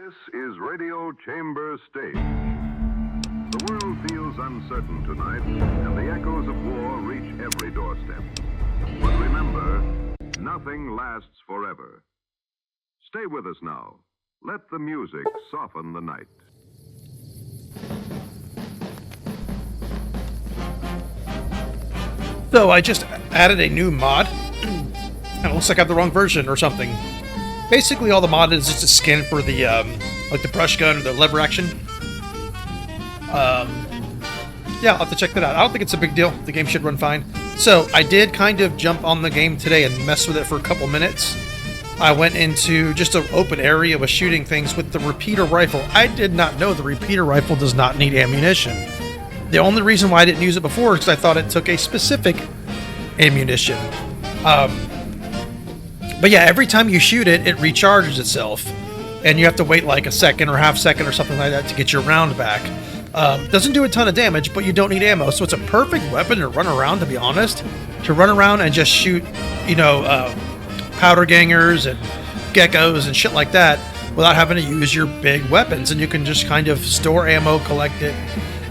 This is Radio Chamber State. The world feels uncertain tonight, and the echoes of war reach every doorstep. But remember, nothing lasts forever. Stay with us now. Let the music soften the night. So I just added a new mod, and it looks like I have the wrong version or something. Basically, all the mod is just a skin for the, like the brush gun or the lever action. Yeah, I'll have to check that out. I don't think it's a big deal. The game should run fine. So, I did kind of jump on the game today and mess with it for a couple minutes. I went into just an open area with shooting things with the repeater rifle. I did not know the repeater rifle does not need ammunition. The only reason why I didn't use it before is because I thought it took a specific ammunition. But yeah, every time you shoot it, it recharges itself. And you have to wait like a second or half second or something like that to get your round back. Doesn't do a ton of damage, but you don't need ammo. So it's a perfect weapon to run around, to be honest. To run around and just shoot, you know, powder gangers and geckos and shit like that without having to use your big weapons. And you can just kind of store ammo, collect it.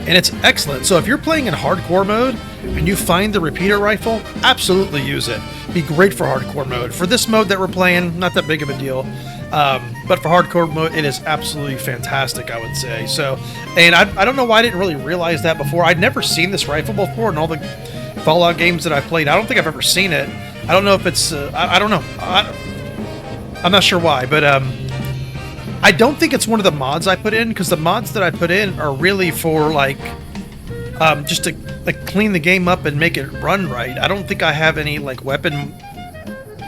And it's excellent. So if you're playing in hardcore mode and you find the repeater rifle, absolutely use it. Be great for hardcore mode. For this mode that we're playing, not that big of a deal. But for hardcore mode, it is absolutely fantastic, I would say. So, and I don't know why I didn't really realize that before. I'd never seen this rifle before in all the Fallout games that I've played. I don't think I've ever seen it. I don't know if it's, I don't know. I'm not sure why, but I don't think it's one of the mods I put in, because the mods that I put in are really for, like, just to like clean the game up and make it run right. I don't think I have any, like, weapon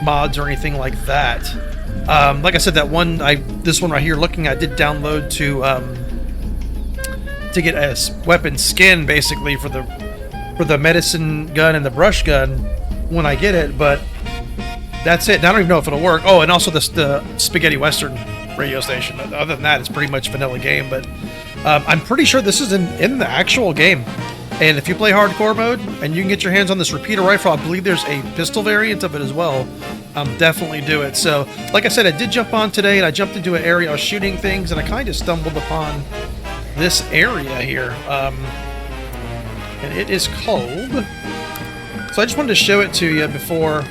mods or anything like that. Like I said, this one right here, looking, I did download to get a weapon skin, basically, for the medicine gun and the brush gun when I get it, but that's it. I don't even know if it'll work. Oh, and also the Spaghetti Western radio station. Other than that, it's pretty much vanilla game, but I'm pretty sure this is in the actual game. And if you play hardcore mode and you can get your hands on this repeater rifle, I believe there's a pistol variant of it as well. Definitely do it. So, like I said, I did jump on today, and I jumped into an area, I was shooting things, and I kind of stumbled upon this area here. And it is called... So I just wanted to show it to you before...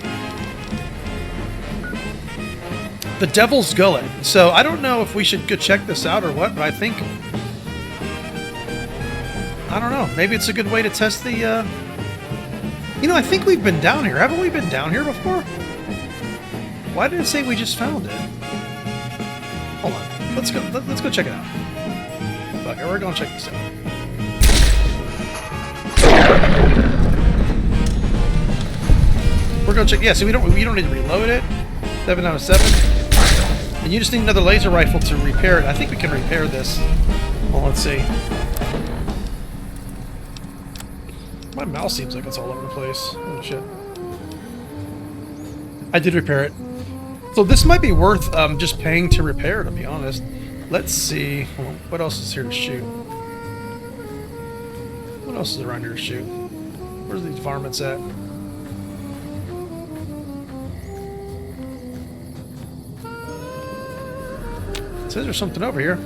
The Devil's Gullet. So I don't know if we should go check this out or what, but I think... I don't know. Maybe it's a good way to test the... You know, I think we've been down here. Haven't we been down here before? Why did it say we just found it? Hold on. Let's go check it out. Fuck it, we're going to check this out. We're going to check... Yeah, so we don't need to reload it. 7 out of 7. And you just need another laser rifle to repair it. I think we can repair this. Well, let's see. My mouse seems like it's all over the place. Oh, shit. I did repair it. So this might be worth just paying to repair, to be honest. Let's see. Hold on. What else is here to shoot? What else is around here to shoot? Where's these varmints at? It says there's something over here.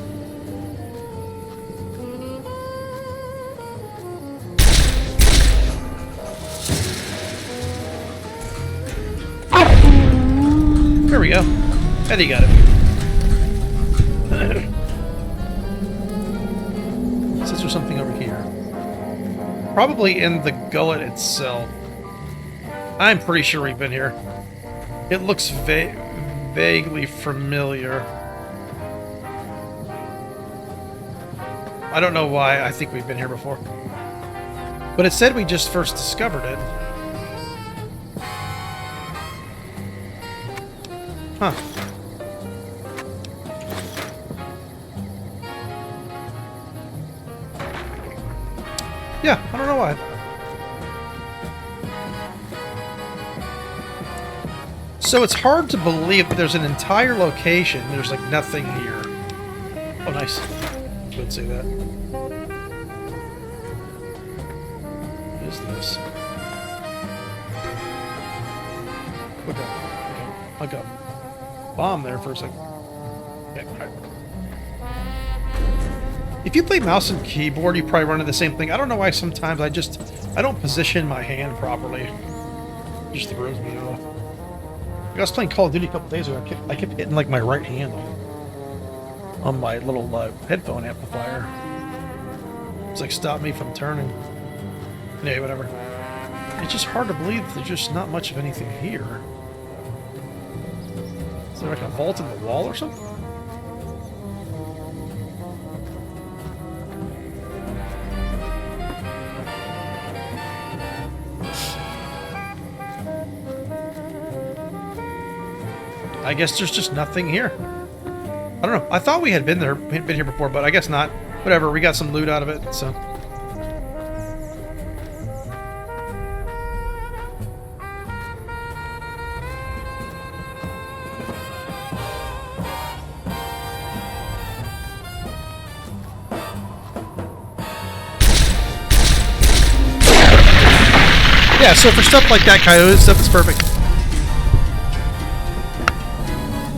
There we go. Eddie got it. It says there's something over here. Probably in the gullet itself. I'm pretty sure we've been here. It looks vaguely familiar. I don't know why I think we've been here before. But it said we just first discovered it. Huh. Yeah, I don't know why. So it's hard to believe that there's an entire location. There's like nothing here. Oh, nice. Don't say that. What is this? Look up. Bomb there for a second. Okay, right. If you play mouse and keyboard, you probably run into the same thing. I don't know why sometimes I don't position my hand properly. It just throws me off. I was playing Call of Duty a couple days ago. I kept hitting like my right hand on my little headphone amplifier. It's like stopped me from turning. Yeah, whatever. It's just hard to believe that there's just not much of anything here. Is there like a vault in the wall or something? I guess there's just nothing here. I don't know. I thought we had been here before, but I guess not. Whatever, we got some loot out of it, so. Yeah, so for stuff like that, coyote stuff is perfect.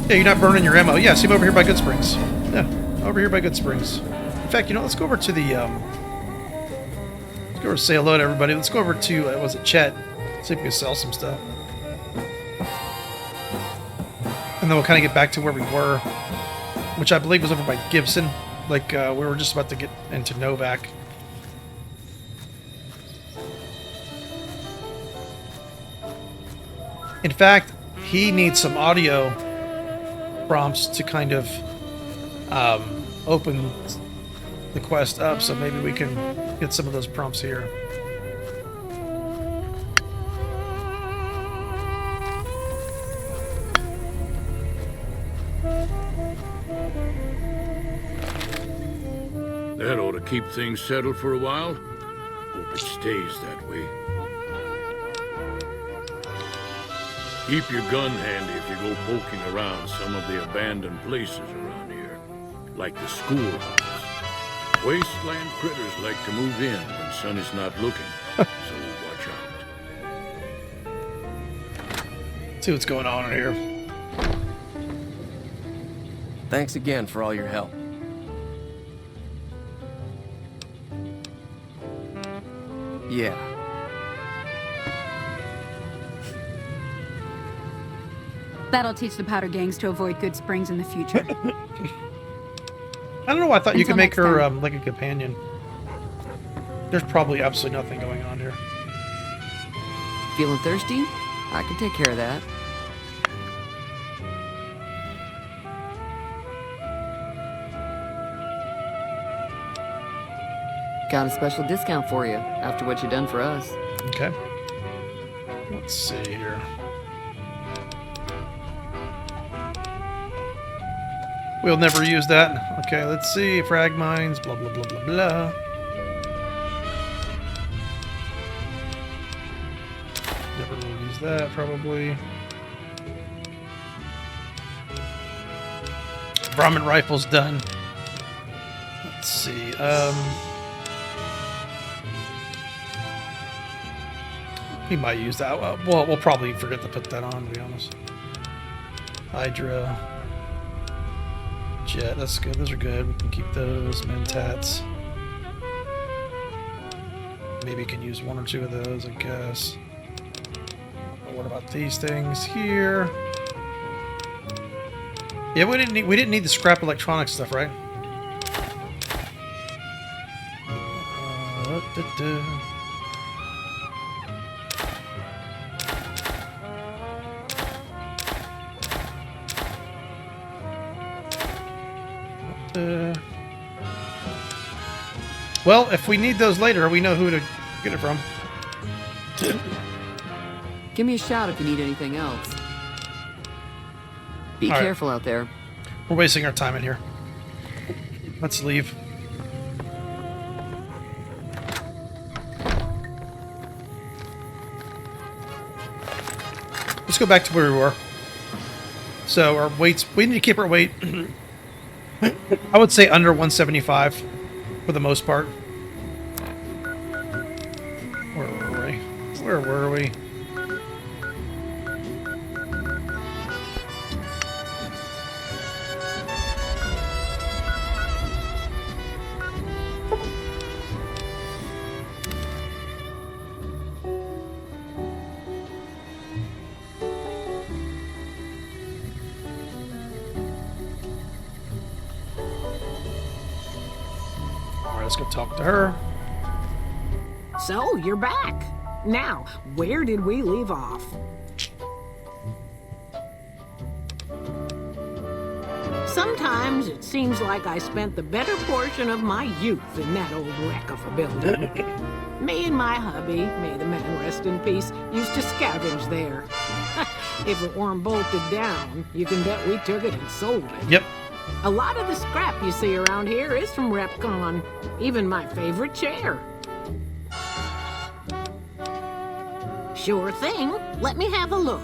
Yeah, you're not burning your ammo. Yeah, see him over here by Good Springs. Yeah, over here by Good Springs. In fact, you know, let's go over to the, let's go over to say hello to everybody. Let's go over to, was it Chet? See if we can sell some stuff. And then we'll kind of get back to where we were, which I believe was over by Gibson. Like, we were just about to get into NOVAC. In fact, he needs some audio prompts to kind of open the quest up, so maybe we can get some of those prompts here. That ought to keep things settled for a while. Hope it stays that way. Keep your gun handy if you go poking around some of the abandoned places around here, like the schoolhouse. Wasteland critters like to move in when Sun is not looking, so watch out. See what's going on in here. Thanks again for all your help. Yeah. That'll teach the powder gangs to avoid Good Springs in the future. I don't know why I thought you Until could make next her time. like a companion. There's probably absolutely nothing going on here. Feeling thirsty? I can take care of that. Got a special discount for you after what you done for us. Okay. Let's see here. We'll never use that. Okay, let's see. Frag mines, blah, blah, blah, blah, blah. Never will use that, probably. Varmint rifle's done. Let's see. We might use that. Well, we'll probably forget to put that on, to be honest. Hydra. Jet, that's good. Those are good. We can keep those. Mentats. Maybe you can use one or two of those, I guess. But what about these things here? Yeah, we didn't need the scrap electronic stuff, right? Well, if we need those later, we know who to get it from. Give me a shout if you need anything else. Be All right. careful out there. We're wasting our time in here. Let's leave. Let's go back to where we were. So our weights, we need to keep our weight, I would say under 175 for the most part. Where were we? Where were we? let's go talk to her. So, you're back. Now, where did we leave off? Sometimes it seems like I spent the better portion of my youth in that old wreck of a building. Me and my hubby, may the man rest in peace, used to scavenge there. If it weren't bolted down, you can bet we took it and sold it. Yep. A lot of the scrap you see around here is from RepCon. Even my favorite chair. Sure thing. Let me have a look.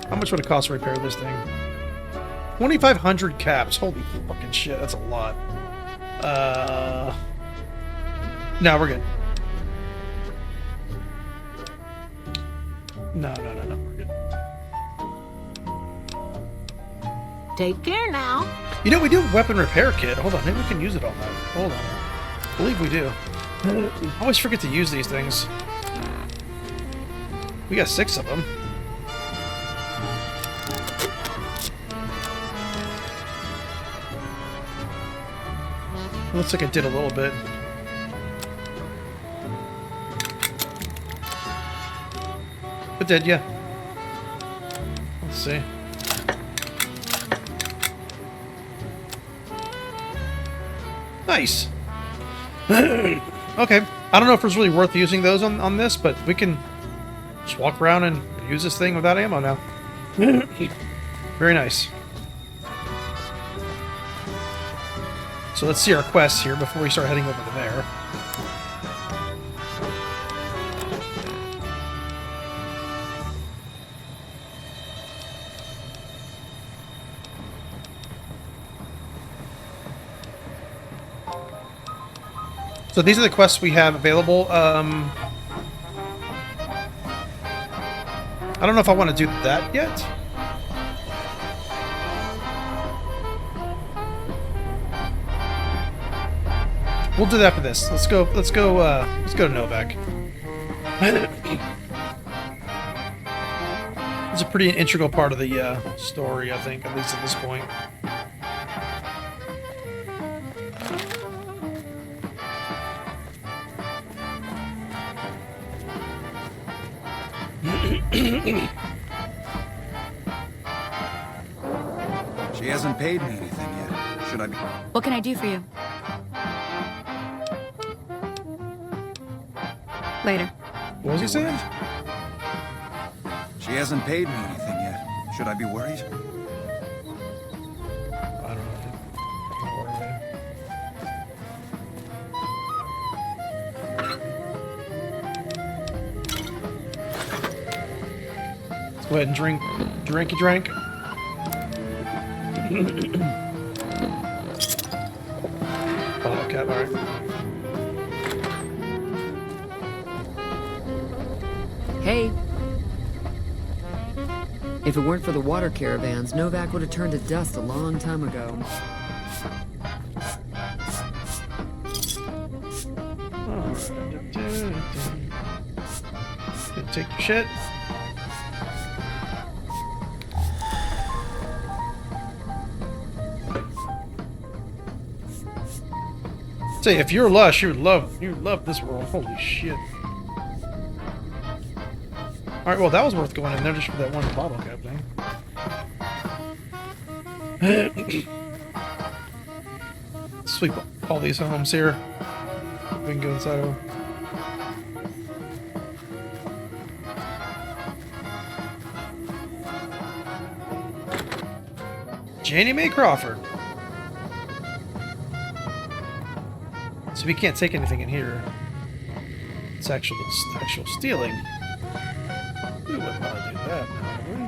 How much would it cost to repair this thing? 2,500 caps. Holy fucking shit, that's a lot. No, we're good. No, we're good. Take care now. You know, we do a weapon repair kit. Hold on, maybe we can use it on that. Hold on. I believe we do. I always forget to use these things. We got 6 of them. Looks like it did a little bit. It did, yeah. Let's see. Nice. Okay. I don't know if it's really worth using those on this, but we can just walk around and use this thing without ammo now. Very nice. So let's see our quests here before we start heading over to there. So these are the quests we have available. I don't know if I want to do that yet. We'll do that after this. Let's go to NOVAC. It's a pretty integral part of the story, I think, at least at this point. She hasn't paid me anything yet. Should I be... What can I do for you? Later. What was he saying? She hasn't paid me anything yet. Should I be worried? I don't know. Don't worry, man. Let's go ahead and drink. Drinky drink. Oh, okay, alright. Hey. If it weren't for the water caravans, NOVAC would have turned to dust a long time ago. Take your shit. Say, if you're lush, you would love this world. Holy shit. Alright, well, that was worth going in there just for that one bottle cap thing. Sweep all these homes here. We can go inside of them. Janie Mae Crawford. So we can't take anything in here. It's actual stealing. We wouldn't want to do that now, would we?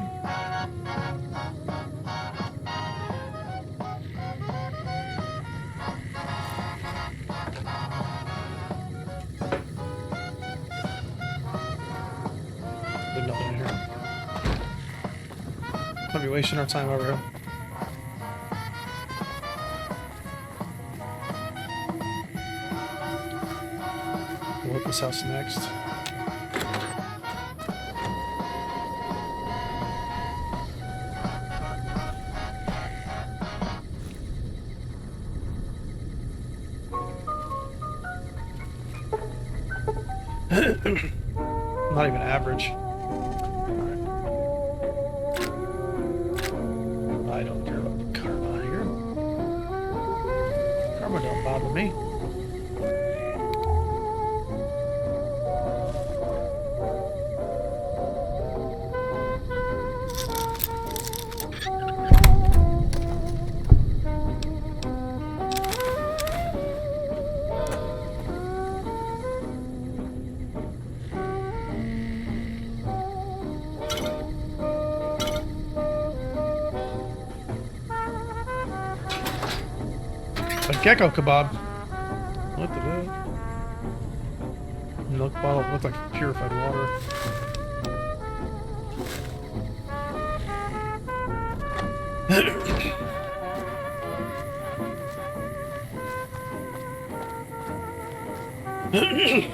There's nothing in here. Might be wasting our time over here. We'll look at this house next. Not even average. I don't care about the karma here. Karma don't bother me. A gecko kebab. What the hell? Milk bottle looked like purified water.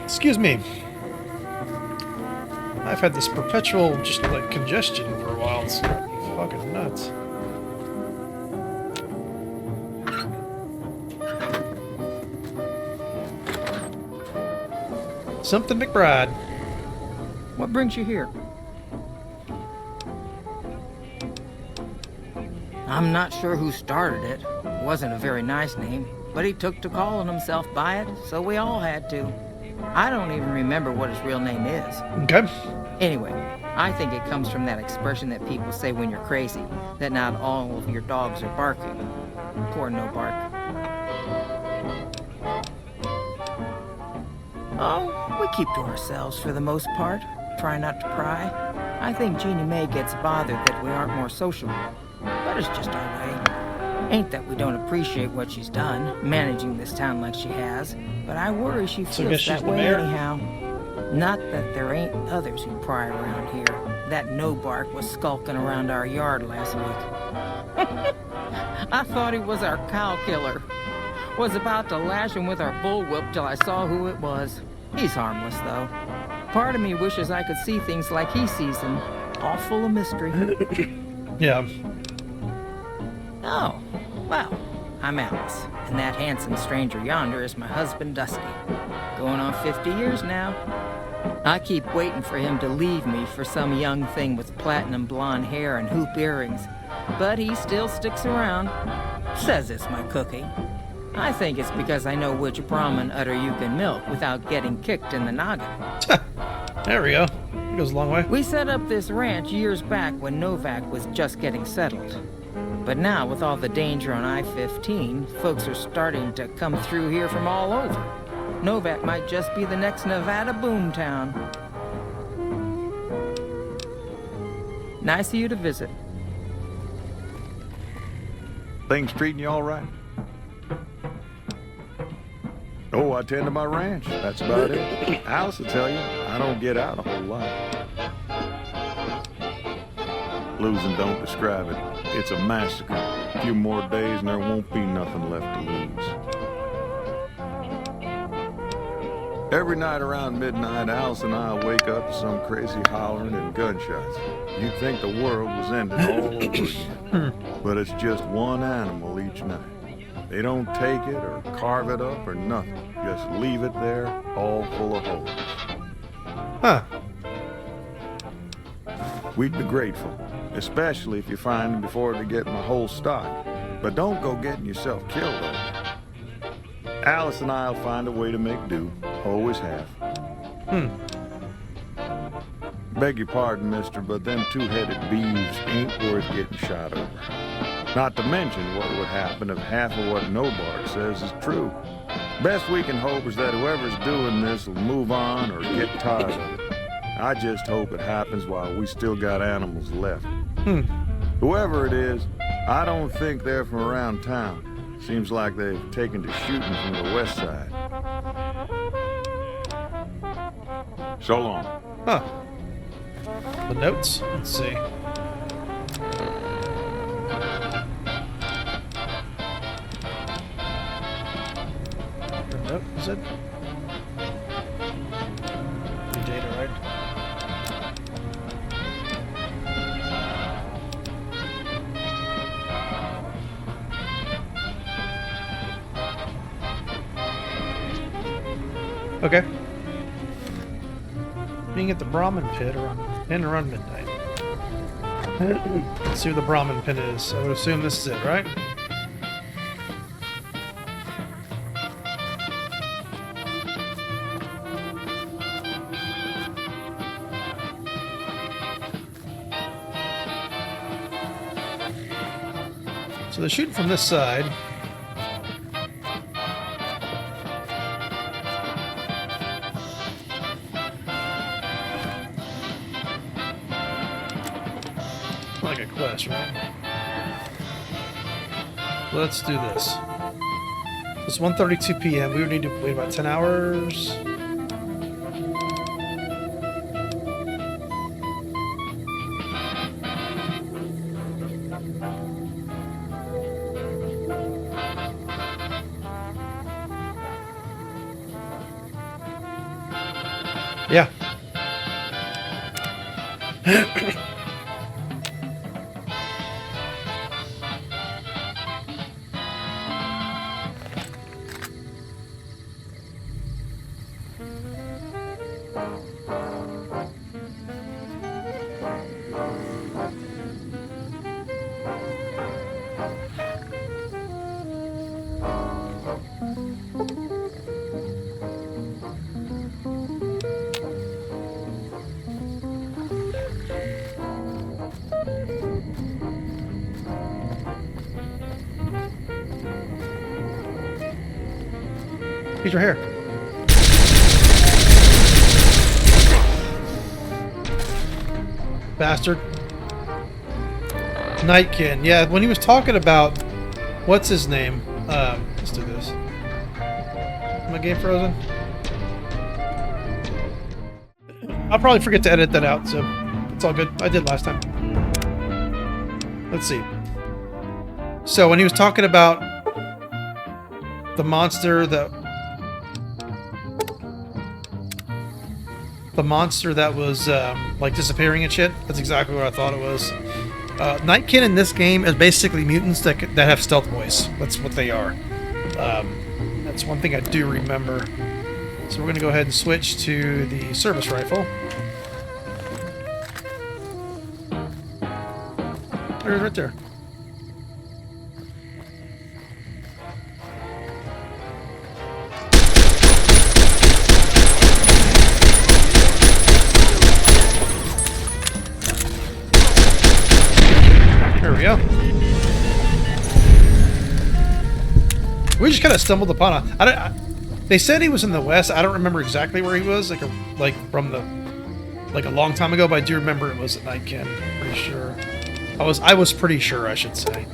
Excuse me. I've had this perpetual just like congestion for a while. It's fucking nuts. Something McBride. What brings you here? I'm not sure who started it. It wasn't a very nice name, but he took to calling himself by it, so we all had to. I don't even remember what his real name is. Okay. Anyway, I think it comes from that expression that people say when you're crazy, that not all of your dogs are barking. Poor no bark. Oh, we keep to ourselves for the most part. Try not to pry. I think Jeannie Mae gets bothered that we aren't more sociable. But it's just our way. Ain't that we don't appreciate what she's done, managing this town like she has, but I worry she feels that way anyhow. Not that there ain't others who pry around here. That no bark was skulking around our yard last week. I thought he was our cow killer. Was about to lash him with our bullwhip till I saw who it was. He's harmless, though. Part of me wishes I could see things like he sees them, all full of mystery. Yeah. Oh, well, I'm Alice, and that handsome stranger yonder is my husband, Dusty. Going on 50 years now. I keep waiting for him to leave me for some young thing with platinum blonde hair and hoop earrings, but he still sticks around. Says it's my cookie. I think it's because I know which Brahmin udder you can milk without getting kicked in the noggin. There we go. It goes a long way. We set up this ranch years back when NOVAC was just getting settled. But now, with all the danger on I-15, folks are starting to come through here from all over. NOVAC might just be the next Nevada boomtown. Nice of you to visit. Things treating you all right? Oh, I tend to my ranch. That's about it. Alice will tell you, I don't get out a whole lot. Losing don't describe it. It's a massacre. A few more days and there won't be nothing left to lose. Every night around midnight, Alice and I wake up to some crazy hollering and gunshots. You'd think the world was ended all over again. But it's just one animal each night. They don't take it or carve it up or nothing. Just leave it there, all full of holes. Huh. We'd be grateful, especially if you find them before they get my whole stock. But don't go getting yourself killed over it. Alice and I'll find a way to make do. Always have. Beg your pardon, mister, but them two-headed beeves ain't worth getting shot over. Not to mention what would happen if half of what Nobark says is true. Best we can hope is that whoever's doing this will move on or get tired of it. I just hope it happens while we still got animals left. Whoever it is, I don't think they're from around town. Seems like they've taken to shooting from the west side. So long. Huh. The notes? Let's see. Nope, is it? New data, right? Okay. Being at the Brahmin pit around midnight. Let's see where the Brahmin pit is. I would assume this is it, right? So they're shooting from this side. Like a quest, right? Let's do this. It's 1:32 p.m. We would need to wait about 10 hours. Yeah. He's right here. Bastard. Nightkin. Yeah, when he was talking about what's his name? Let's do this. My game frozen? I'll probably forget to edit that out, so it's all good. I did last time. Let's see. So when he was talking about the monster that was like disappearing and shit. That's exactly what I thought it was. Nightkin in this game is basically mutants that have stealth voice. That's what they are. That's one thing I do remember. So we're going to go ahead and switch to the service rifle. There's right there. There we go. We just kind of stumbled upon they said he was in the west. I don't remember exactly where he was, like from a long time ago, but I do remember it was at Nightkin. Pretty sure. I was pretty sure, I should say.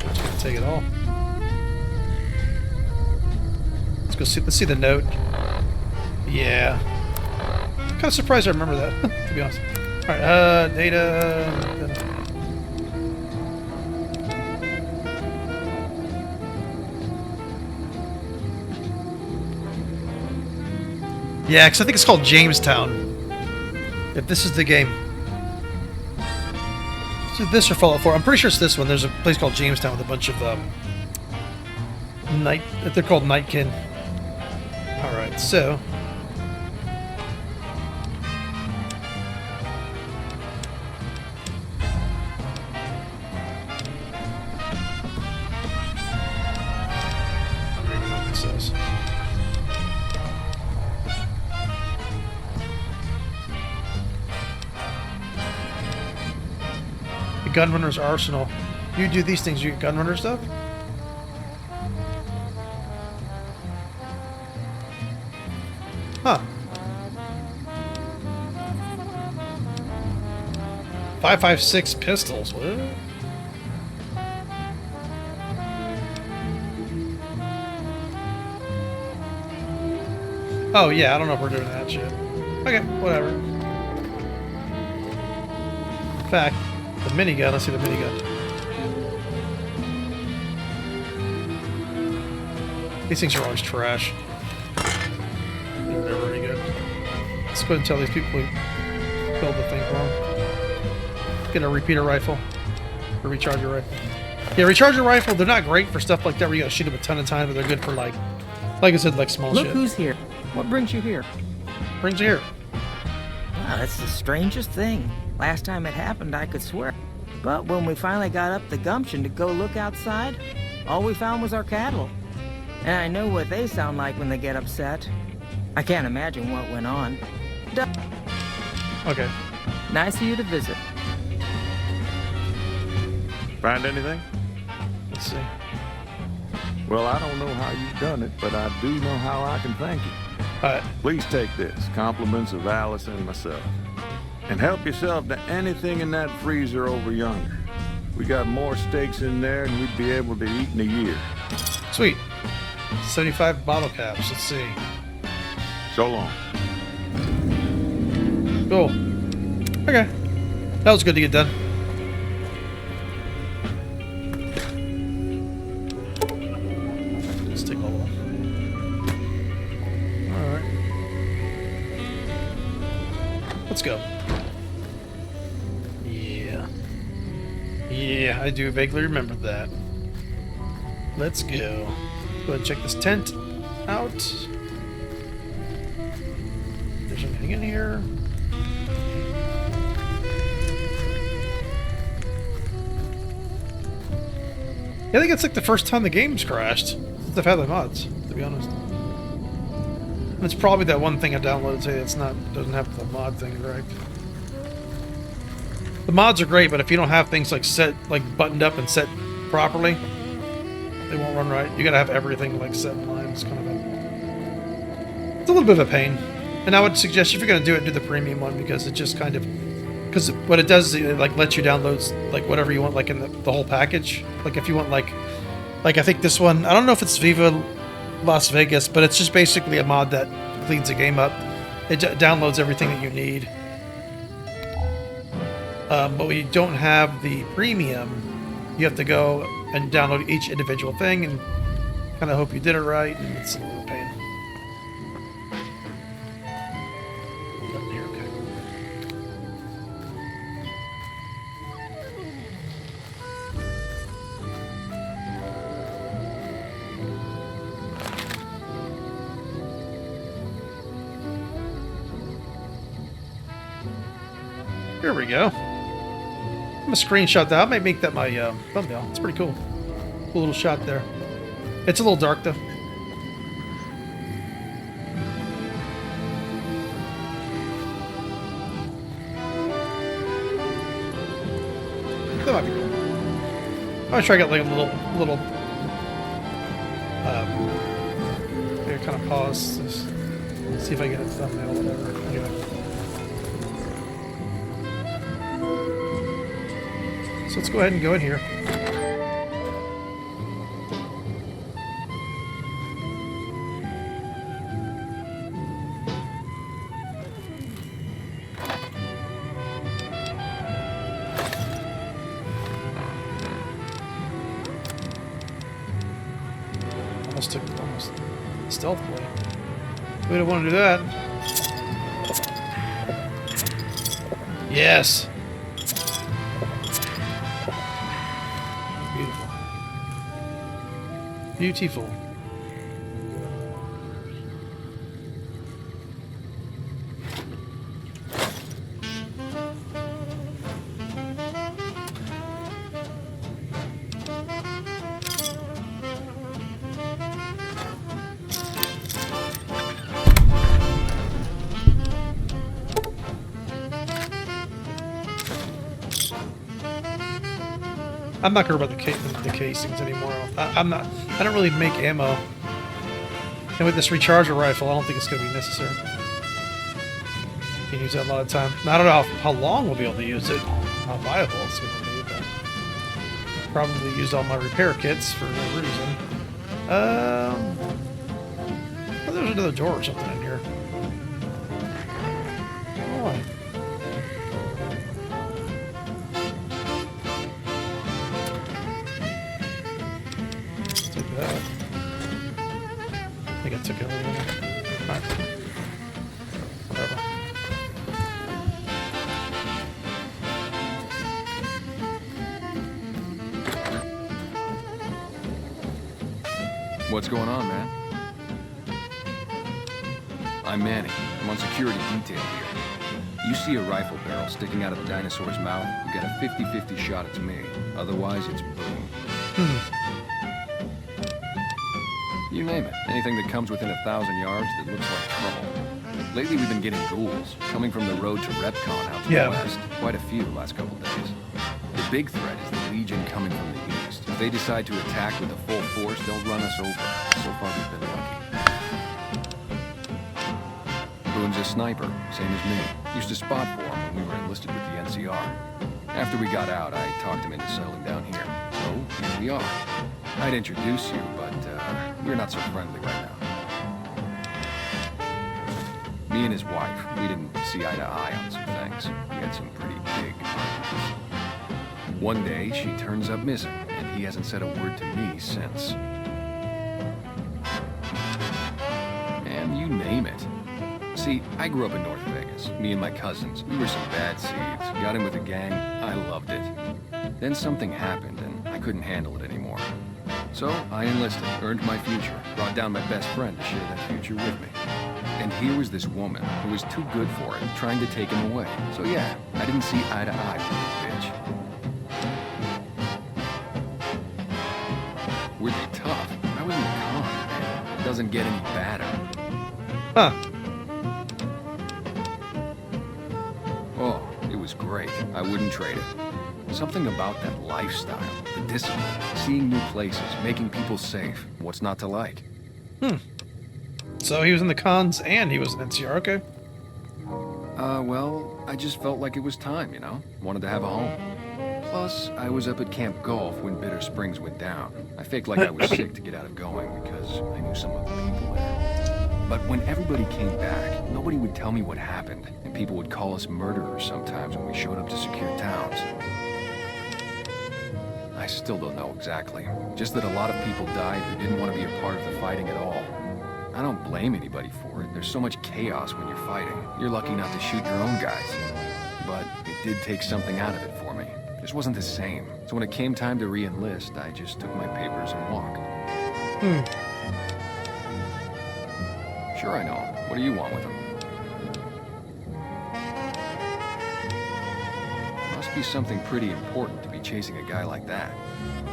Just gonna take it all. Let's see the note. Yeah. I'm kind of surprised I remember that, to be honest. Alright, data. Yeah, because I think it's called Jamestown. If this is the game. So this or Fallout 4. I'm pretty sure it's this one. There's a place called Jamestown with a bunch of they're called Nightkin. Alright, so I don't even know what this says. The Gunrunner's Arsenal. You do these things, you get Gunrunner stuff? Huh. 5.56 pistols. What? Oh yeah, I don't know if we're doing that shit. Okay, whatever. In fact, the minigun. Let's see the minigun. These things are always trash. They're never very good. Let's go ahead and tell these people who build the thing wrong. Get a repeater rifle. Or recharger rifle. Yeah, recharger rifle, they're not great for stuff like that where you gotta shoot them a ton of times, but they're good for like I said, like small Look shit. who's here. What brings you here? Brings you here. Wow, that's the strangest thing. Last time it happened, I could swear. But when we finally got up the gumption to go look outside, all we found was our cattle. And I know what they sound like when they get upset. I can't imagine what went on. Okay. Nice of you to visit. Find anything? Let's see. Well, I don't know how you've done it, but I do know how I can thank you. Alright. Please take this, compliments of Alice and myself. And help yourself to anything in that freezer over yonder. We got more steaks in there than we'd be able to eat in a year. Sweet. 75 bottle caps. Let's see. So long. Cool. Okay. That was good to get done. Let's take all of them. Alright. Let's go. Yeah. Yeah, I do vaguely remember that. Let's go. Go ahead and check this tent out. There's anything in here. Yeah, I think it's like the first time the game's crashed since I've had the mods, to be honest. And it's probably that one thing I downloaded today that's doesn't have the mod thing right. The mods are great, but if you don't have things like buttoned up and set properly, they won't run right. You gotta have everything like set in line. It's kind of it's a little bit of a pain. And I would suggest if you're gonna do it, do the premium one because it just kind of because what it does is it like lets you download like whatever you want like in the whole package. Like if you want like I think this one, I don't know if it's Viva Las Vegas, but it's just basically a mod that cleans the game up. It downloads everything that you need. But when you don't have the premium, you have to go and download each individual thing and kind of hope you did it right, and it's a little pain. Nothing here, okay. Here we go. I'm gonna screenshot that. I might make that my thumbnail. It's pretty cool. Cool little shot there. It's a little dark though. That might be cool. I'm gonna try to get like a little. Here, kind of pause this. See if I get a thumbnail, whatever. Anyway. So let's go ahead and go in here. Almost stealth play. We don't want to do that. Yes. Beautiful. I'm not gonna worry about the casings anymore. I don't really make ammo. And with this recharger rifle, I don't think it's gonna be necessary. You can use that a lot of time. I don't know how long we'll be able to use it, how viable it's gonna be, but probably used all my repair kits for no reason. Oh, there's another door or something in here. Oh. That. I think I took everything. Alright. Whatever. What's going on, man? I'm Manny. I'm on security detail here. You see a rifle barrel sticking out of the dinosaur's mouth, you get a 50-50 shot it's me. Otherwise, it's boom. You name it. Anything that comes within 1,000 yards that looks like trouble. Lately, we've been getting ghouls coming from the road to Repcon out to the west. Quite a few the last couple days. The big threat is the Legion coming from the east. If they decide to attack with a full force, they'll run us over. So far, we've been lucky. Boone's a sniper, same as me. Used to spot for him when we were enlisted with the NCR. After we got out, I talked him into settling down here. So, here we are. I'd introduce you, but we're not so friendly right now. Me and his wife, we didn't see eye to eye on some things. We had some pretty big arguments. One day, she turns up missing, and he hasn't said a word to me since. And you name it. See, I grew up in North Vegas. Me and my cousins, we were some bad seeds. Got in with a gang, I loved it. Then something happened, and I couldn't handle it anymore. So I enlisted, earned my future, brought down my best friend to share that future with me. And here was this woman who was too good for it, trying to take him away. So yeah, I didn't see eye to eye with this bitch. Were they tough? I was in the con, man. It doesn't get any badder. Huh. Oh, it was great. I wouldn't trade it. Something about that lifestyle, the discipline, seeing new places, making people safe. What's not to like? So he was in the cons and he was an NCR, okay. Well, I just felt like it was time, you know? Wanted to have a home. Plus, I was up at Camp Golf when Bitter Springs went down. I faked like I was sick to get out of going because I knew some of the people there. But when everybody came back, nobody would tell me what happened, and people would call us murderers sometimes when we showed up to secure towns. I still don't know exactly. Just that a lot of people died who didn't want to be a part of the fighting at all. I don't blame anybody for it. There's so much chaos when you're fighting. You're lucky not to shoot your own guys. But it did take something out of it for me. It just wasn't the same. So when it came time to re-enlist, I just took my papers and walked. Sure, I know. What do you want with him? Must be something pretty important to be chasing a guy like that.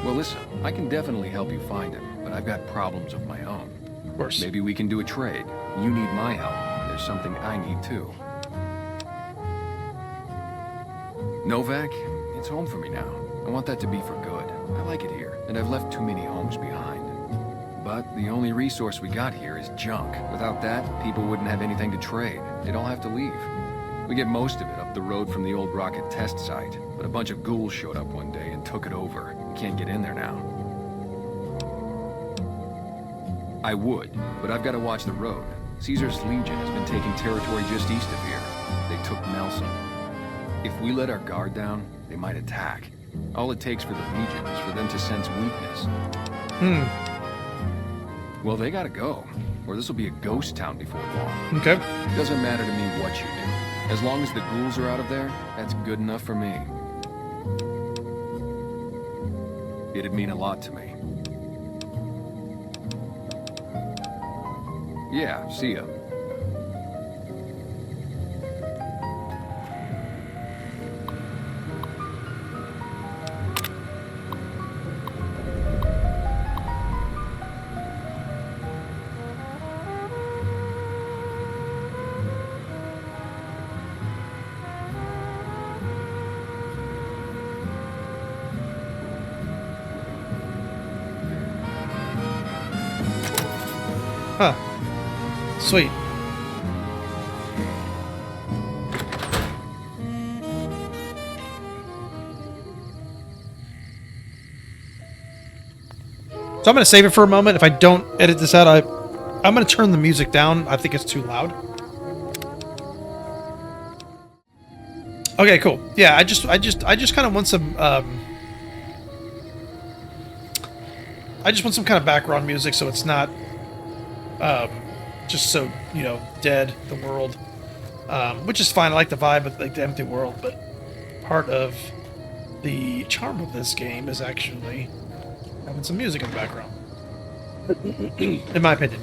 Well, listen, I can definitely help you find him, but I've got problems of my own. Of course. Maybe we can do a trade. You need my help, and there's something I need too. NOVAC, it's home for me now. I want that to be for good. I like it here, and I've left too many homes behind. But the only resource we got here is junk. Without that, people wouldn't have anything to trade. They'd all have to leave. We get most of it up the road from the old rocket test site, but a bunch of ghouls showed up one day and took it over. We can't get in there now. I would, but I've got to watch the road. Caesar's Legion has been taking territory just east of here. They took Nelson. If we let our guard down, they might attack. All it takes for the Legion is for them to sense weakness. Well, they gotta go, or this will be a ghost town before long. Okay. Doesn't matter to me what you do. As long as the ghouls are out of there, that's good enough for me. It'd mean a lot to me. Yeah, see ya. Huh. Sweet. So I'm going to save it for a moment. If I don't edit this out, I'm going to turn the music down. I think it's too loud. Okay, cool. Yeah, I just kind of want some I just want some kind of background music so it's not just so, you know, dead, the world. Which is fine. I like the vibe of like the empty world, but part of the charm of this game is actually having some music in the background. In my opinion.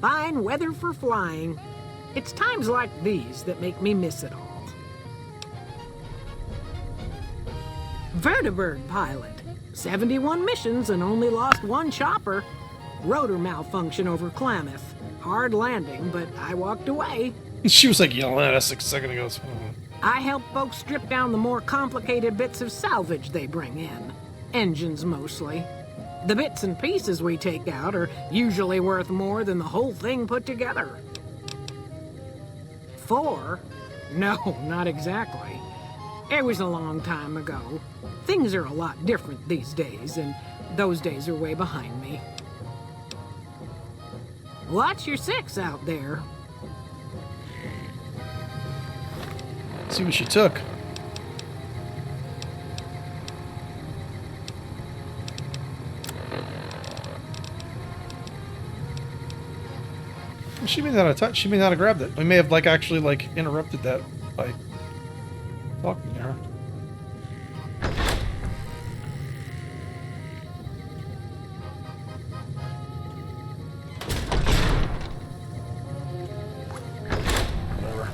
Fine weather for flying. It's times like these that make me miss it all. Vertibird pilot. 71 missions and only lost one chopper. Rotor malfunction over Klamath. Hard landing, but I walked away. She was like yelling at us a second ago. So, I help folks strip down the more complicated bits of salvage they bring in. Engines mostly. The bits and pieces we take out are usually worth more than the whole thing put together. 4? No, not exactly. It was a long time ago. Things are a lot different these days, and those days are way behind me. Watch your 6 out there. see what she took. She may not have touched. She may not have grabbed it. We may have actually interrupted that by talking to her. Whatever.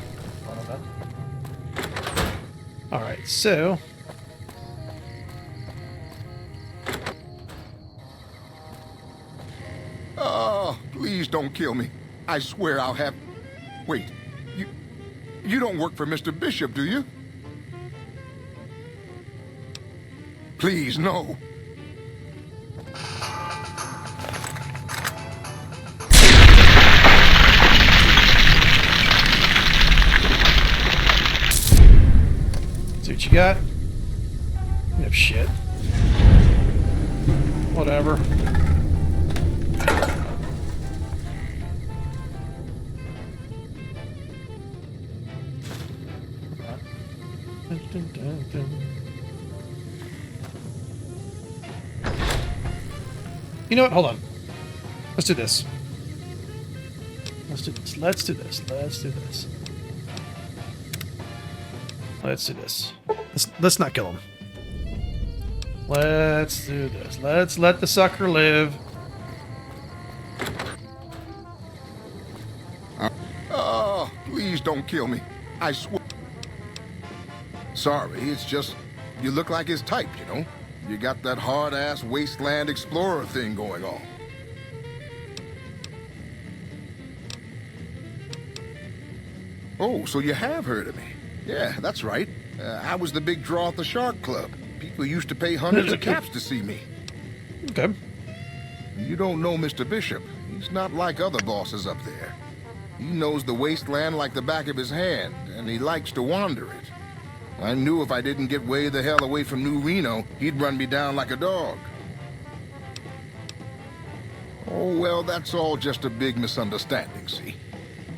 All right, so. Oh, please don't kill me. I swear I'll have... Wait, you don't work for Mr. Bishop, do you? Please, no. See what you got? No shit. Whatever. You know what? Hold on. Let's do this. Let's do this. Let's do this. Let's do this. Let's do this. Let's not kill him. Let's do this. Let's let the sucker live. Oh, please don't kill me. I swear. Sorry, it's just you look like his type, you know? You got that hard-ass wasteland explorer thing going on. Oh, so you have heard of me. Yeah, that's right. I was the big draw at the Shark Club. People used to pay hundreds of caps to see me. Okay. You don't know Mr. Bishop. He's not like other bosses up there. He knows the wasteland like the back of his hand, and he likes to wander it. I knew if I didn't get way the hell away from New Reno, he'd run me down like a dog. Oh, well, that's all just a big misunderstanding, see?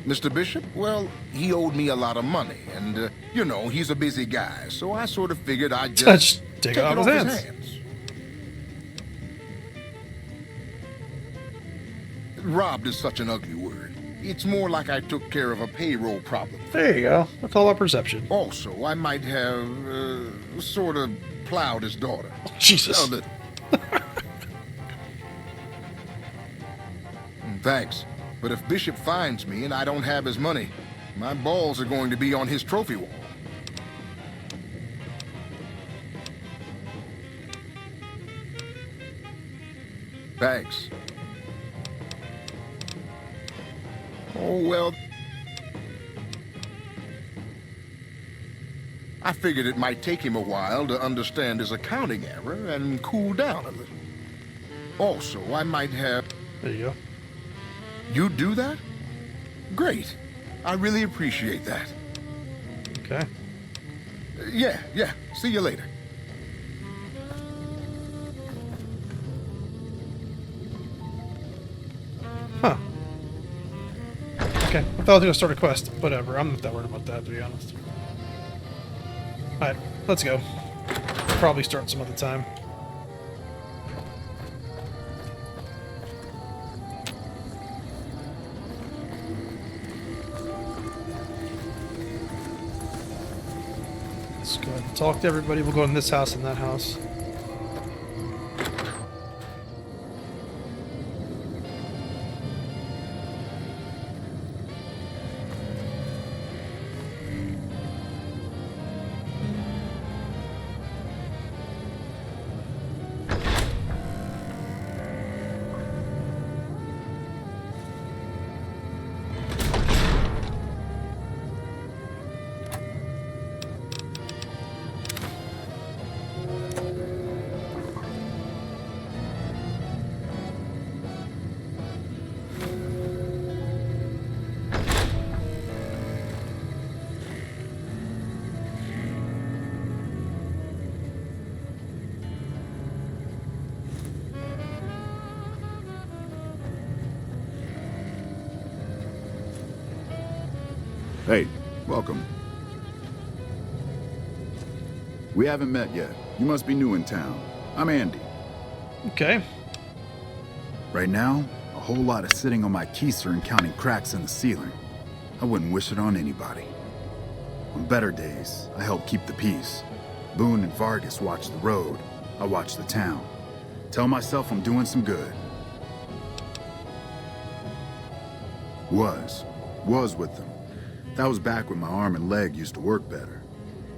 Mr. Bishop, well, he owed me a lot of money, and, you know, he's a busy guy, so I sort of figured I'd just take it off his hands. Robbed is such an ugly word. It's more like I took care of a payroll problem. There you go. That's all about perception. Also, I might have, sort of plowed his daughter. Oh, Jesus. Thanks. But if Bishop finds me and I don't have his money, my balls are going to be on his trophy wall. Thanks. Oh, well... I figured it might take him a while to understand his accounting error and cool down a little. Also, I might have... There you go. You do that? Great. I really appreciate that. Okay. Yeah. See you later. I thought I was going to start a quest. Whatever, I'm not that worried about that, to be honest. Alright, let's go. Probably start some other time. Let's go ahead and talk to everybody. We'll go in this house and that house. Hey, welcome. We haven't met yet. You must be new in town. I'm Andy. Okay. Right now, a whole lot of sitting on my keister and counting cracks in the ceiling. I wouldn't wish it on anybody. On better days, I help keep the peace. Boone and Vargas watch the road. I watch the town. Tell myself I'm doing some good. Was with them. That was back when my arm and leg used to work better.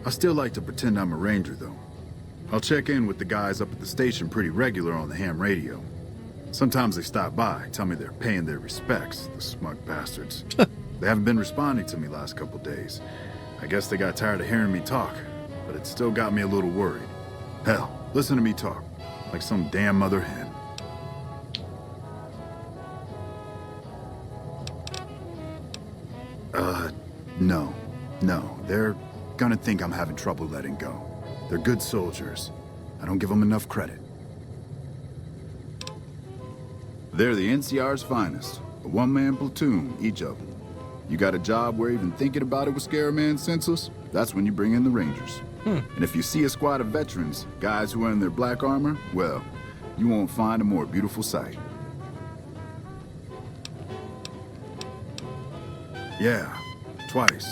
I still like to pretend I'm a ranger, though. I'll check in with the guys up at the station pretty regular on the ham radio. Sometimes they stop by, tell me they're paying their respects, the smug bastards. They haven't been responding to me last couple days. I guess they got tired of hearing me talk, but it still got me a little worried. Hell, listen to me talk, like some damn mother hen. No, they're gonna think I'm having trouble letting go. They're good soldiers. I don't give them enough credit. They're the NCR's finest. A one-man platoon, each of them. You got a job where even thinking about it would scare a man senseless? That's when you bring in the Rangers. And if you see a squad of veterans, guys who are in their black armor, well, you won't find a more beautiful sight. Yeah, twice.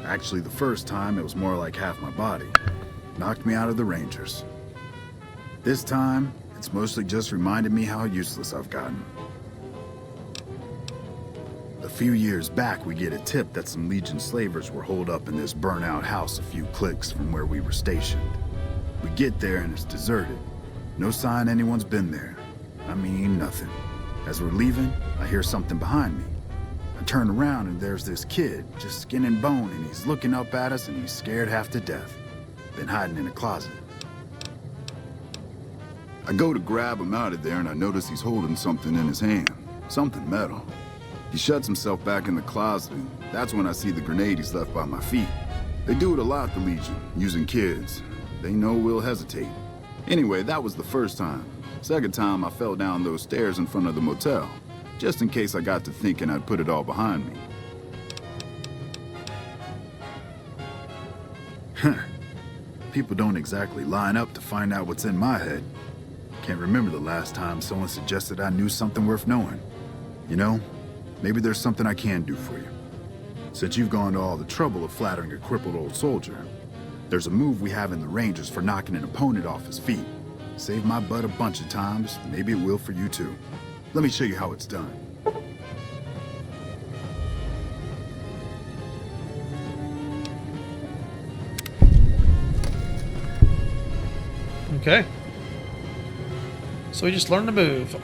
Actually, the first time, it was more like half my body. Knocked me out of the Rangers. This time, it's mostly just reminded me how useless I've gotten. A few years back, we get a tip that some Legion slavers were holed up in this burnt-out house a few clicks from where we were stationed. We get there and it's deserted. No sign anyone's been there. I mean, nothing. As we're leaving, I hear something behind me. I turn around and there's this kid, just skin and bone, and he's looking up at us and he's scared half to death. Been hiding in a closet. I go to grab him out of there and I notice he's holding something in his hand. Something metal. He shuts himself back in the closet, and that's when I see the grenade he's left by my feet. They do it a lot, the Legion, using kids. They know we'll hesitate. Anyway, that was the first time. Second time, I fell down those stairs in front of the motel, just in case I got to thinking I'd put it all behind me. People don't exactly line up to find out what's in my head. Can't remember the last time someone suggested I knew something worth knowing. You know, maybe there's something I can do for you. Since you've gone to all the trouble of flattering a crippled old soldier, there's a move we have in the Rangers for knocking an opponent off his feet. Saved my butt a bunch of times, maybe it will for you too. Let me show you how it's done. Okay. So we just learned to move.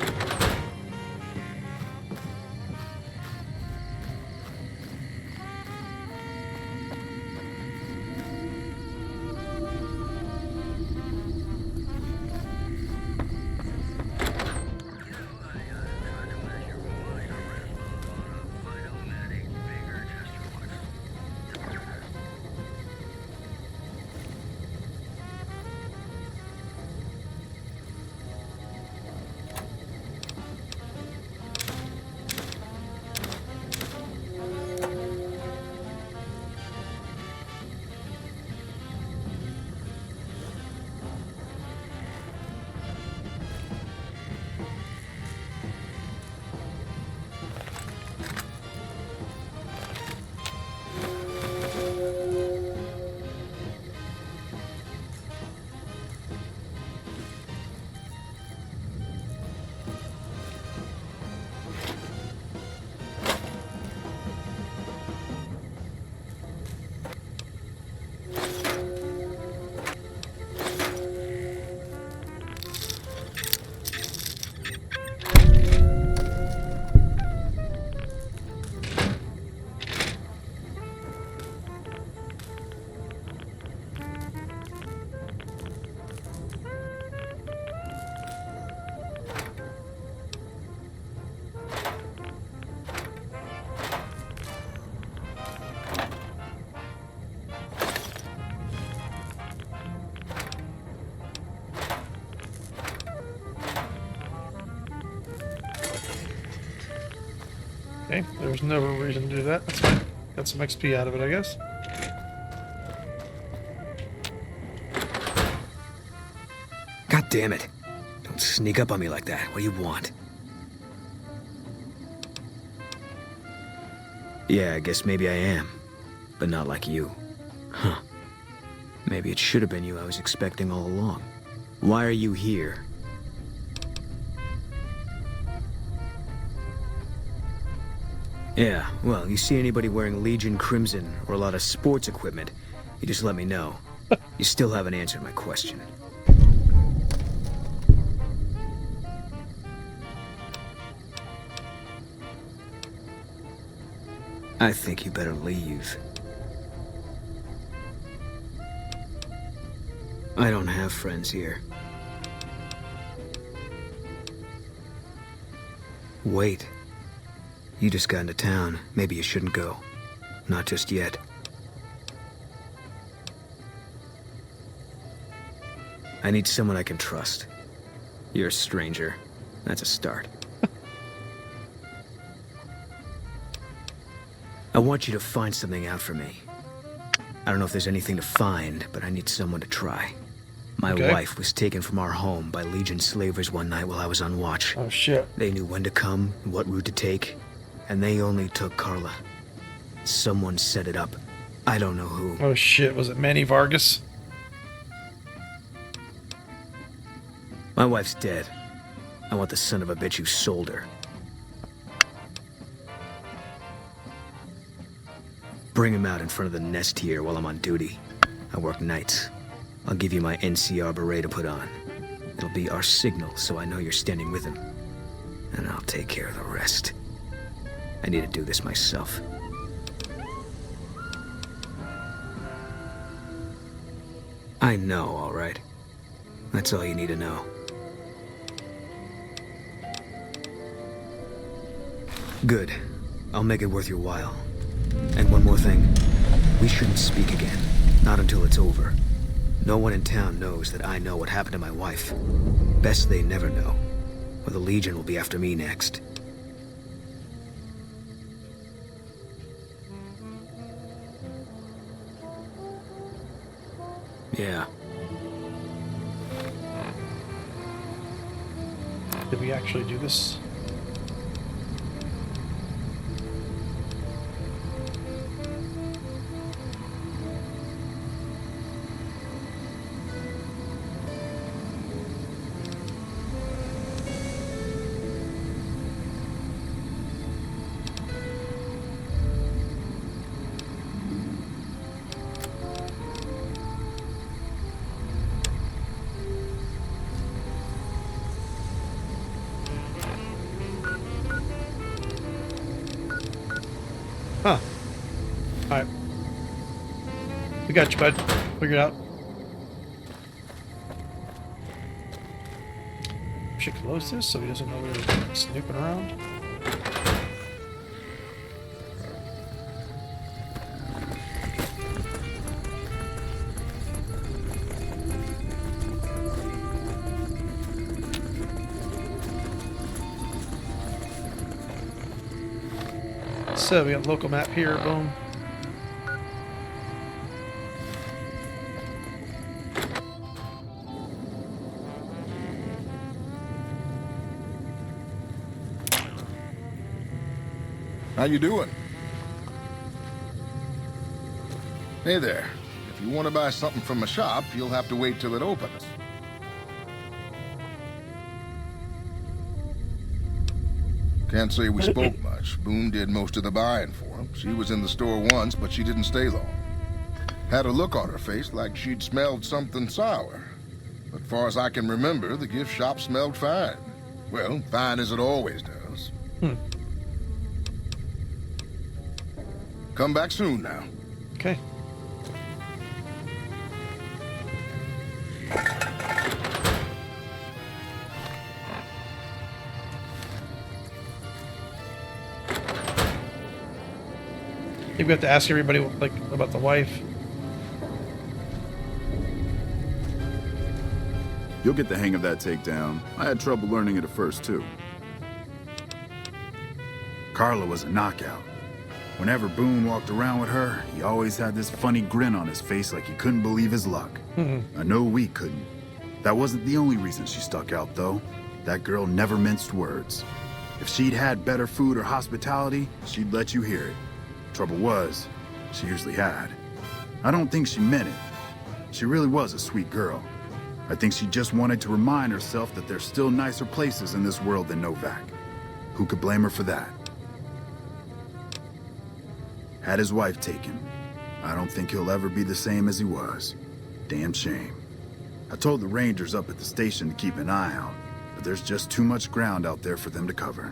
Okay, there's no reason to do that. That's fine. Got some XP out of it, I guess. God damn it. Don't sneak up on me like that. What do you want? Yeah, I guess maybe I am. But not like you. Huh. Maybe it should have been you I was expecting all along. Why are you here? Yeah, well, you see anybody wearing Legion Crimson or a lot of sports equipment, you just let me know. You still haven't answered my question. I think you better leave. I don't have friends here. Wait. You just got into town. Maybe you shouldn't go. Not just yet. I need someone I can trust. You're a stranger. That's a start. I want you to find something out for me. I don't know if there's anything to find, but I need someone to try. My wife was taken from our home by Legion slavers one night while I was on watch. Oh, shit. They knew when to come and what route to take, and they only took Carla. Someone set it up. I don't know who. Oh, shit. Was it Manny Vargas? My wife's dead. I want the son of a bitch who sold her. Bring him out in front of the nest here while I'm on duty. I work nights. I'll give you my NCR beret to put on. It'll be our signal so I know you're standing with him. And I'll take care of the rest. I need to do this myself. I know, all right. That's all you need to know. Good. I'll make it worth your while. And one more thing. We shouldn't speak again. Not until it's over. No one in town knows that I know what happened to my wife. Best they never know. Or the Legion will be after me next. Yeah. Did we actually do this? Huh. Alright. We got you, bud. Figure it out. Should close this so he doesn't know we're snooping around. So we got local map here, boom. How you doing? Hey there. If you want to buy something from a shop, you'll have to wait till it opens. Can't say we spoke much. Boone did most of the buying for him. She was in the store once, but she didn't stay long. Had a look on her face like she'd smelled something sour. But far as I can remember, the gift shop smelled fine. Well, fine as it always does. Come back soon now. Okay. You've got to ask everybody like about the wife. You'll get the hang of that takedown. I had trouble learning it at first, too. Carla was a knockout. Whenever Boone walked around with her, he always had this funny grin on his face like he couldn't believe his luck. I know we couldn't. That wasn't the only reason she stuck out, though. That girl never minced words. If she'd had better food or hospitality, she'd let you hear it. Trouble was, she usually had. I don't think she meant it. She really was a sweet girl. I think she just wanted to remind herself that there's still nicer places in this world than NOVAC. Who could blame her for that? Had his wife taken. I don't think he'll ever be the same as he was. Damn shame. I told the Rangers up at the station to keep an eye out, but there's just too much ground out there for them to cover.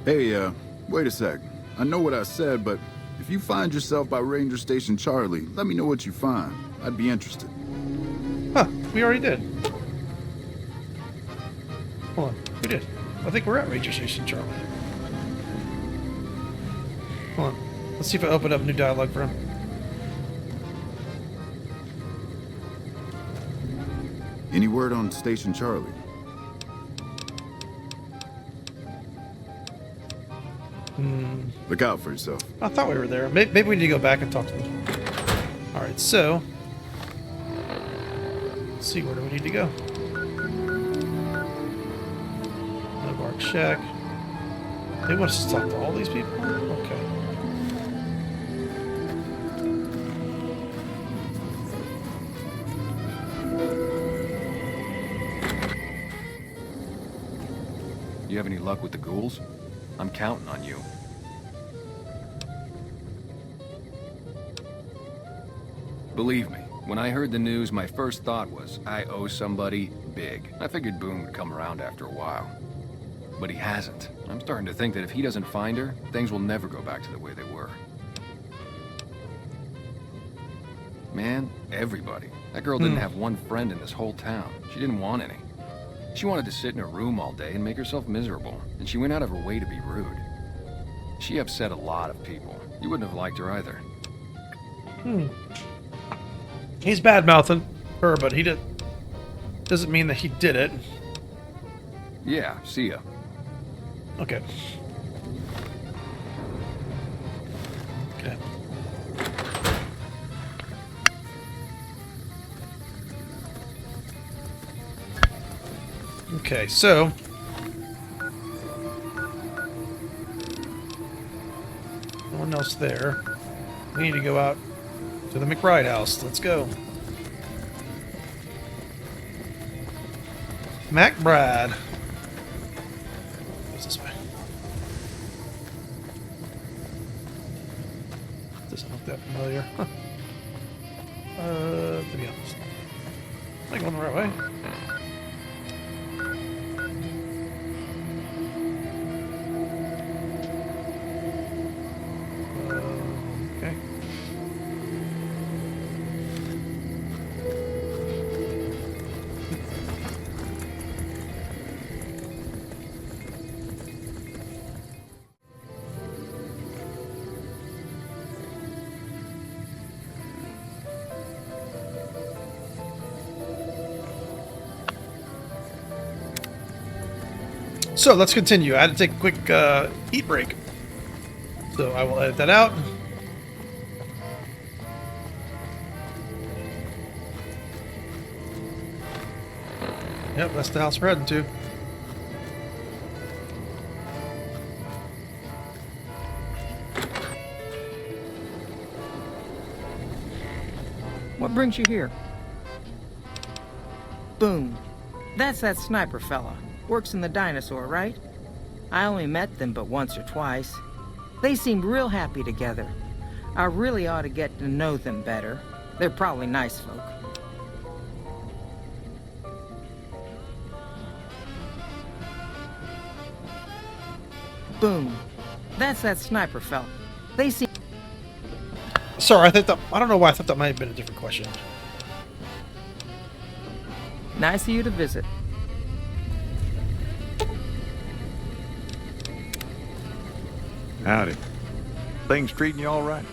Hey, wait a sec. I know what I said, but if you find yourself by Ranger Station Charlie, let me know what you find. I'd be interested. Huh, we already did. Hold on, we did. I think we're at Ranger Station Charlie. Hold on, let's see if I open up new dialogue for him. Any word on Station Charlie? Look out for yourself. I thought we were there. Maybe we need to go back and talk to them. Alright, so... let's see, where do we need to go? NOVAC check. They want us to talk to all these people? Okay. You have any luck with the ghouls? I'm counting on you. Believe me, when I heard the news, my first thought was, I owe somebody big. I figured Boone would come around after a while. But he hasn't. I'm starting to think that if he doesn't find her, things will never go back to the way they were. Man, everybody. That girl didn't have one friend in this whole town. She didn't want any. She wanted to sit in her room all day and make herself miserable, and she went out of her way to be rude. She upset a lot of people. You wouldn't have liked her either. He's bad-mouthing her, but he doesn't mean that he did it. Yeah, see ya. Okay. Okay. Okay, so... no one else there. We need to go out to the McBride house. Let's go. McBride. What's this way? Doesn't look that familiar. Huh. To be honest. Am I going the right way? Okay. So let's continue. I had to take a quick eat break. So I will edit that out. Yep, that's the house we're heading to. What brings you here? Boone. That's that sniper fella. Works in the dinosaur, right? I only met them but once or twice. They seemed real happy together. I really ought to get to know them better. They're probably nice folk. Boone. That's that sniper fella. They seem... Sorry, I don't know why I thought that might have been a different question. Nice of you to visit. Howdy. Things treating you all right?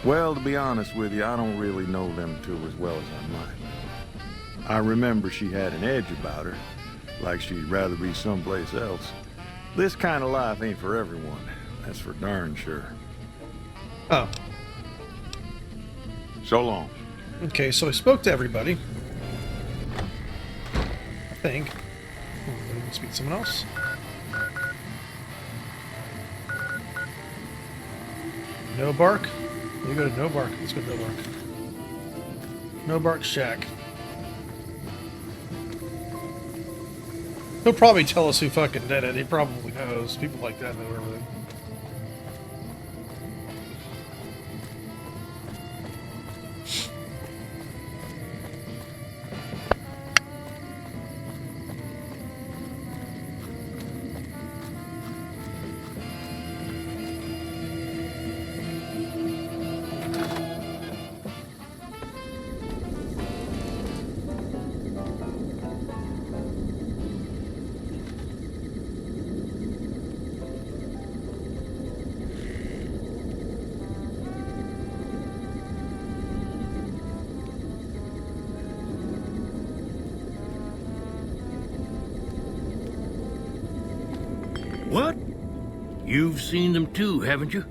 Well, to be honest with you, I don't really know them two as well as I might. I remember she had an edge about her, like she'd rather be someplace else. This kind of life ain't for everyone, that's for darn sure. Oh. So long. Okay, so I spoke to everybody. I think. Let me speak to someone else. No Bark? You go to No Bark. Let's go to No Bark. No Bark Shack. He'll probably tell us who fucking did it. He probably knows. People like that know everything. What? You've seen them too, haven't you?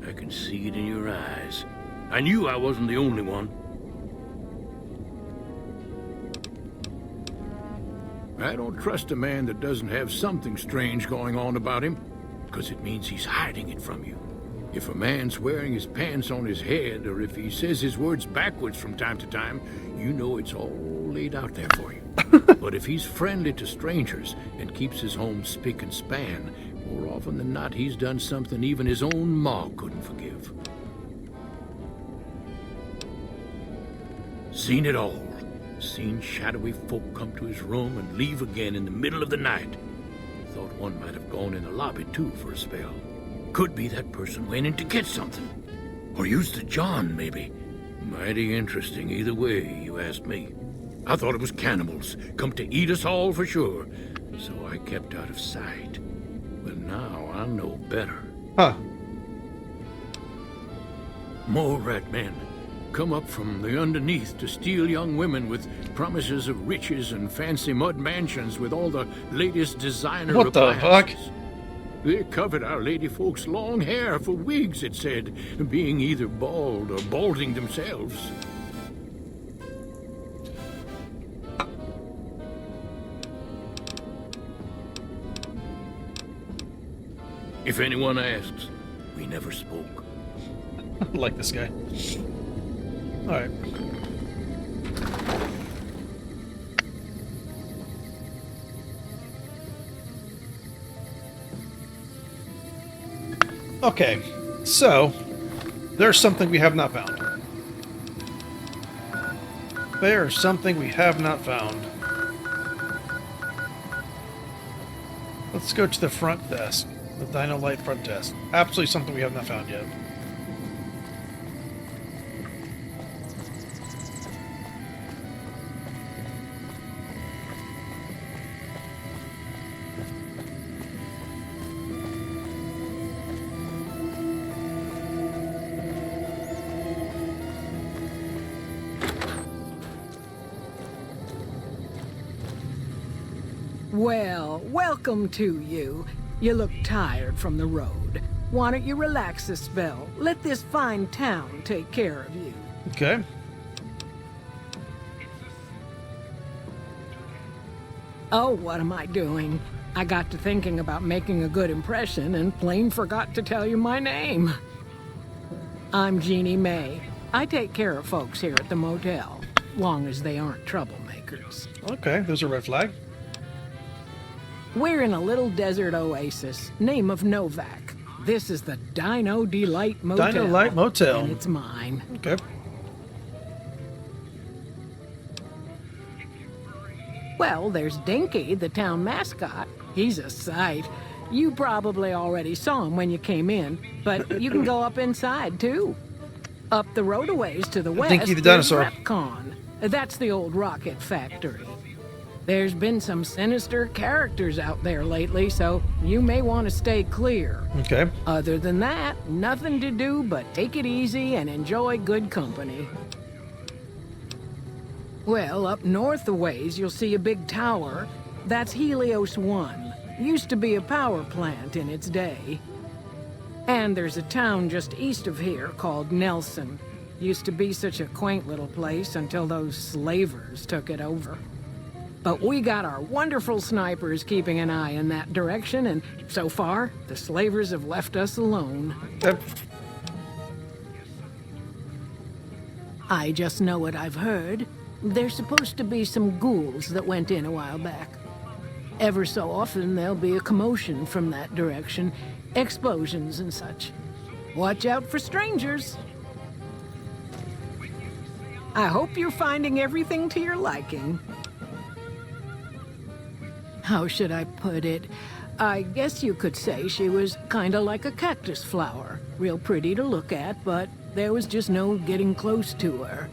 I can see it in your eyes. I knew I wasn't the only one. I don't trust a man that doesn't have something strange going on about him, because it means he's hiding it from you. If a man's wearing his pants on his head, or if he says his words backwards from time to time, you know it's all laid out there for you. But if he's friendly to strangers and keeps his home spick and span, more often than not, he's done something even his own ma couldn't forgive. Seen it all. Seen shadowy folk come to his room and leave again in the middle of the night. Thought one might have gone in the lobby, too, for a spell. Could be that person went in to get something. Or used the John, maybe. Mighty interesting either way, you ask me. I thought it was cannibals, come to eat us all for sure. So I kept out of sight. But now I know better. Huh. More rat men. Come up from the underneath to steal young women with promises of riches and fancy mud mansions with all the latest designer What the fuck? They covered our lady folks' long hair for wigs, it said, being either bald or balding themselves. If anyone asks, we never spoke. I like this guy. Alright. Okay, so there's something we have not found. There's something we have not found. Let's go to the front desk. The Dino Light front desk. Absolutely something we have not found yet. Well, welcome to you. You look tired from the road. Why don't you relax a spell? Let this fine town take care of you. Okay. Oh, what am I doing? I got to thinking about making a good impression and plain forgot to tell you my name. I'm Jeannie May. I take care of folks here at the motel, long as they aren't troublemakers. Okay, there's a red flag. We're in a little desert oasis, name of NOVAC. This is the Dino Delight Motel. Dino Light Motel. And it's mine. Okay. Well, there's Dinky, the town mascot. He's a sight. You probably already saw him when you came in, but you can go up inside, too. Up the road a ways to the west, Dinky the dinosaur. there's Repcon. That's the old rocket factory. There's been some sinister characters out there lately, so you may want to stay clear. Okay. Other than that, nothing to do but take it easy and enjoy good company. Well, up north a ways, you'll see a big tower. That's Helios 1. Used to be a power plant in its day. And there's a town just east of here called Nelson. Used to be such a quaint little place until those slavers took it over. But we got our wonderful snipers keeping an eye in that direction, and so far, the slavers have left us alone. I just know what I've heard. There's supposed to be some ghouls that went in a while back. Ever so often, there'll be a commotion from that direction, explosions and such. Watch out for strangers. I hope you're finding everything to your liking. How should I put it? I guess you could say she was kinda like a cactus flower. Real pretty to look at, but there was just no getting close to her.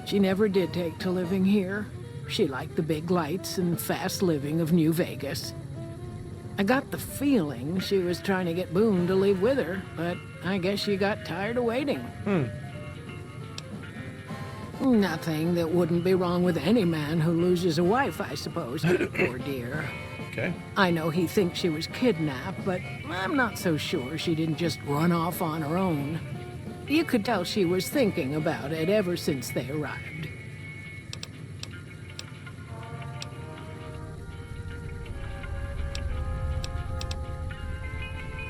She never did take to living here. She liked the big lights and fast living of New Vegas. I got the feeling she was trying to get Boone to leave with her, but I guess she got tired of waiting. Nothing that wouldn't be wrong with any man who loses a wife, I suppose. Poor dear. Okay. I know he thinks she was kidnapped, but I'm not so sure she didn't just run off on her own. You could tell she was thinking about it ever since they arrived.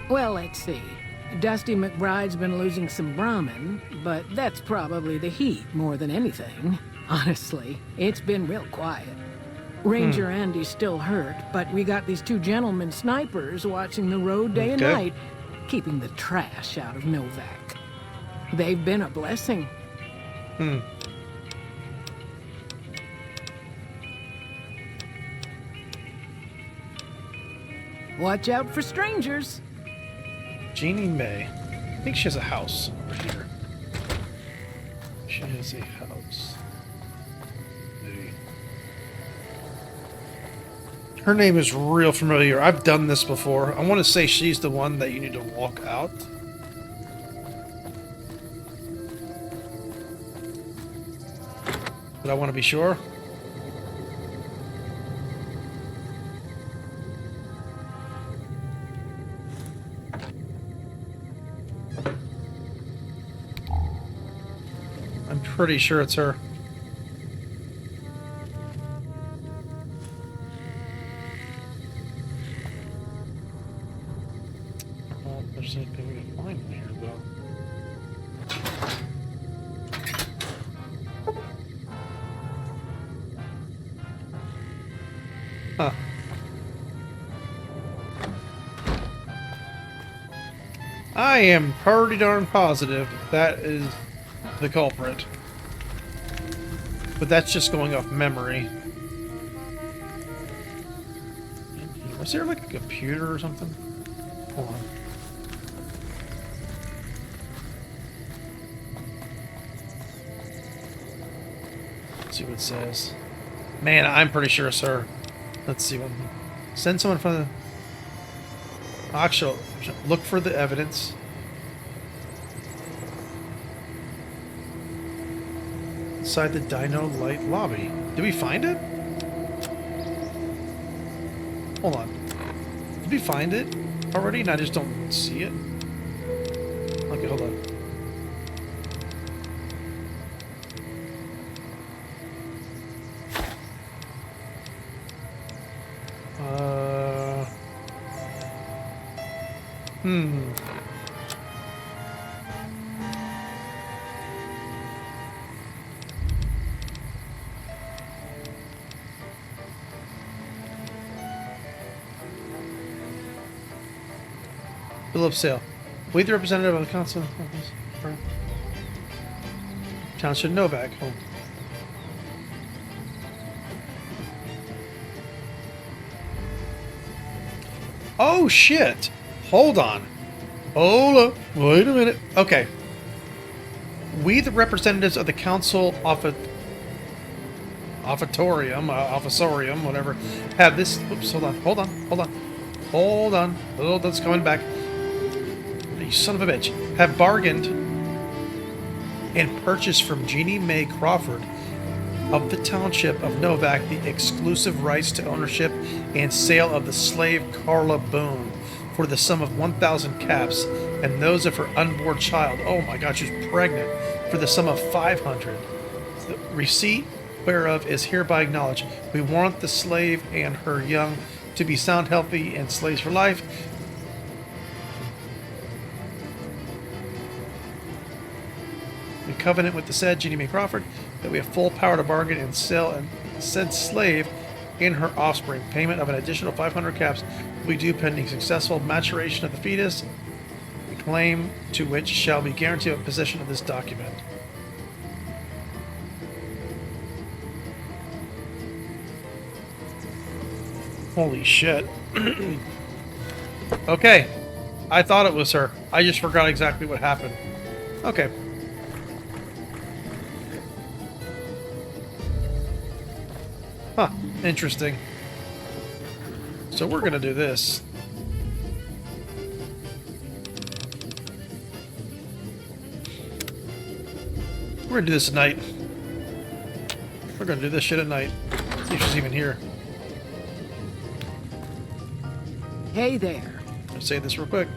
Well, let's see. Dusty McBride's been losing some Brahmin, but that's probably the heat more than anything. Honestly, it's been real quiet. Ranger Andy's still hurt, but we got these two gentlemen snipers watching the road day and night, keeping the trash out of NOVAC. They've been a blessing. Watch out for strangers. Jeannie May. I think she has a house over here. She has a house. Her name is real familiar. I've done this before. I want to say she's the one that you need to walk out. But I want to be sure. I'm pretty sure it's her. There's anything we can find in here, though. Huh. I am pretty darn positive that is the culprit. But that's just going off memory. Was there like a computer or something? Hold on. Let's see what it says. Man, I'm pretty sure, sir. Let's see what. Send someone from the. Actually, look for the evidence. Inside the Dino Light lobby. Did we find it? Hold on. Did we find it already and I just don't see it? Okay, hold on. Bill of sale. We, the representative of the council. Township NOVAC. Home. Oh shit! Hold on. Hold up. Wait a minute. Okay. We, the representatives of the council officorium, whatever, have this. Oops, hold on. Hold on. Oh, that's coming back. You son of a bitch. Have bargained and purchased from Jeannie Mae Crawford of the township of NOVAC the exclusive rights to ownership and sale of the slave Carla Boone for the sum of 1,000 caps, and those of her unborn child, oh my god, she's pregnant, for the sum of 500. The receipt whereof is hereby acknowledged. We warrant the slave and her young to be sound, healthy, and slaves for life. We covenant with the said Jeannie Mae Crawford that we have full power to bargain and sell and said slave and her offspring. Payment of an additional 500 caps will be due pending successful maturation of the fetus, the claim to which shall be guaranteed of possession of this document. Holy shit. Okay. I thought it was her. I just forgot exactly what happened. Okay. Huh. Interesting. So we're gonna do this. We're gonna do this at night. We're gonna do this shit at night. See if she's even here. Hey there. Let's say this real quick.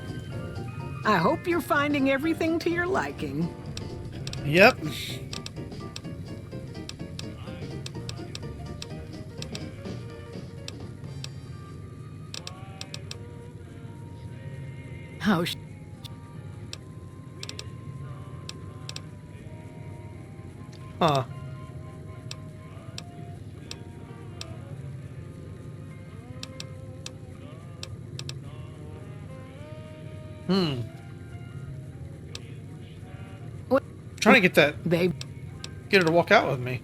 I hope you're finding everything to your liking. Yep. How Huh. What? Trying to get that babe. Get her to walk out with me.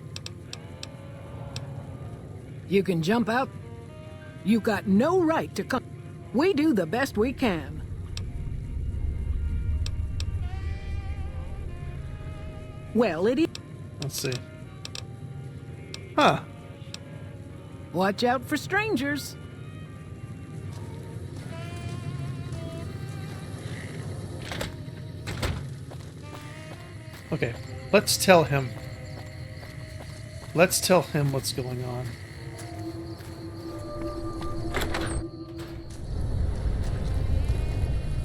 You can jump out. You got no right to come. We do the best we can. Well, it is. Let's see. Huh. Watch out for strangers. Okay, let's tell him. Let's tell him what's going on.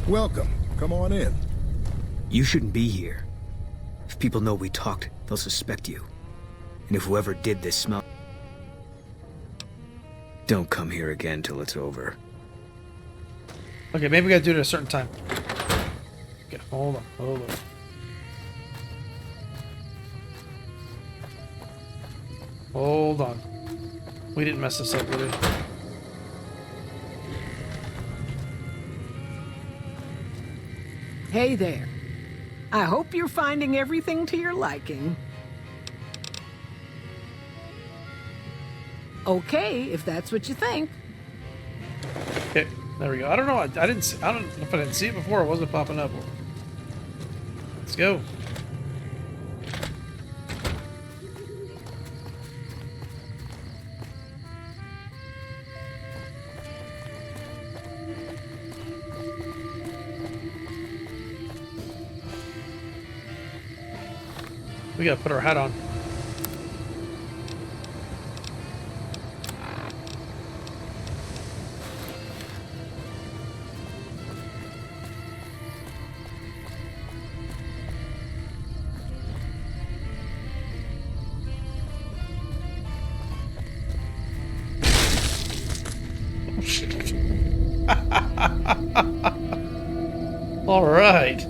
Welcome. Come on in. You shouldn't be here. If people know we talked, they'll suspect you. And if whoever did this smell... Don't come here again till it's over. Okay, maybe we gotta do it at a certain time. Okay, hold on, hold on. Hold on. We didn't mess this up, did we? Hey there. I hope you're finding everything to your liking. Okay, if that's what you think. Okay, there we go. I don't know. I didn't. See, I don't know if I didn't see it before. It wasn't popping up. Let's go. We gotta put our hat on. All right.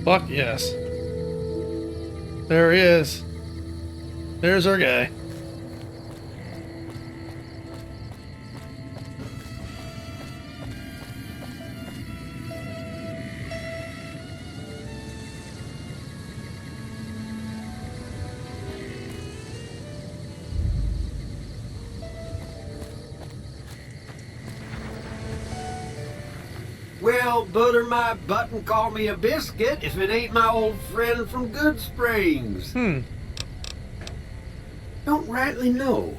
Fuck yes. There he is. There's our guy. Well, butter my butt and call me a biscuit if it ain't my old friend from Good Springs. Don't rightly know.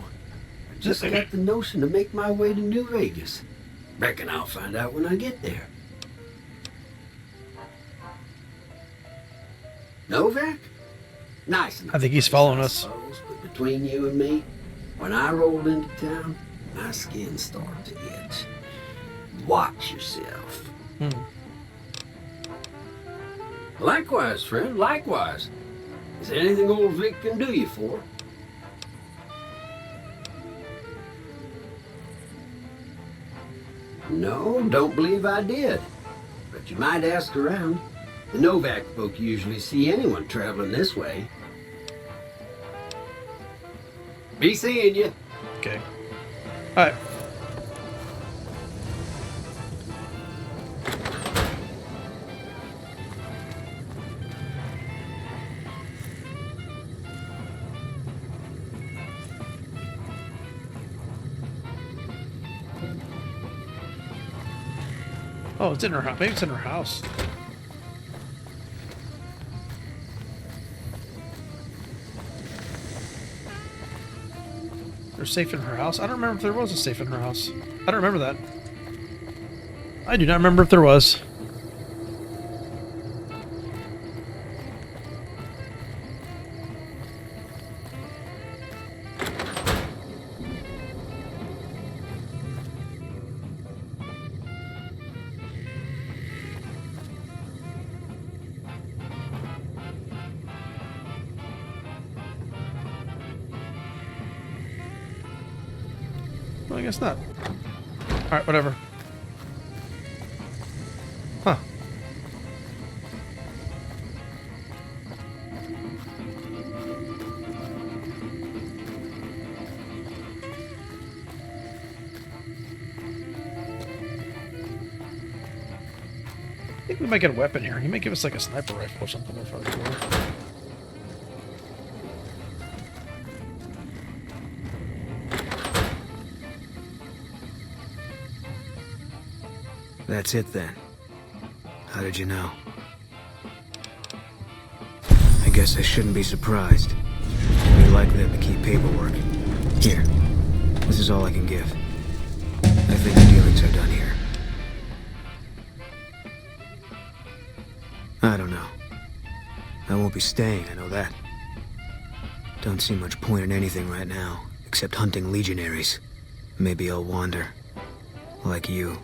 I just got the notion to make my way to New Vegas. Reckon I'll find out when I get there. Novak? Nice enough. I think he's following us. Suppose, but between you and me, when I rolled into town, my skin started to itch. Watch yourself. Likewise, friend, likewise. Is there anything old Vic can do you for? No, don't believe I did. But you might ask around. The Novak folk usually see anyone traveling this way. Be seeing you. Okay. Alright. Oh, it's in her house. Maybe it's in her house. There's a safe in her house? I don't remember if there was a safe in her house. I don't remember that. I do not remember if there was. Well, I guess not. Alright, whatever. Huh. I think we might get a weapon here. He might give us like a sniper rifle or something. If I recall. That's it then. How did you know? I guess I shouldn't be surprised. It'd be like them to keep paperwork. Here. This is all I can give. I think the dealings are done here. I don't know. I won't be staying, I know that. Don't see much point in anything right now, except hunting legionaries. Maybe I'll wander. Like you.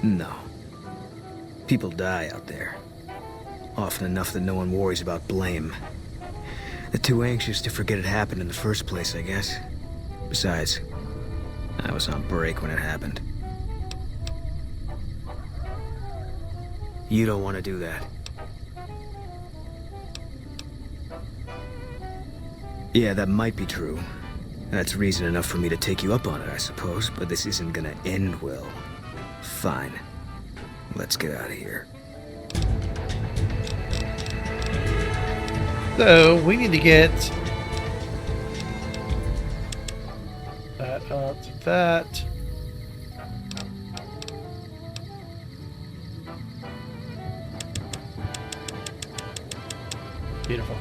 No. People die out there. Often enough that no one worries about blame. They're too anxious to forget it happened in the first place, I guess. Besides, I was on break when it happened. You don't want to do that. Yeah, that might be true. That's reason enough for me to take you up on it, I suppose, but this isn't gonna end well. Fine. Let's get out of here. So, we need to get that up to that. Beautiful.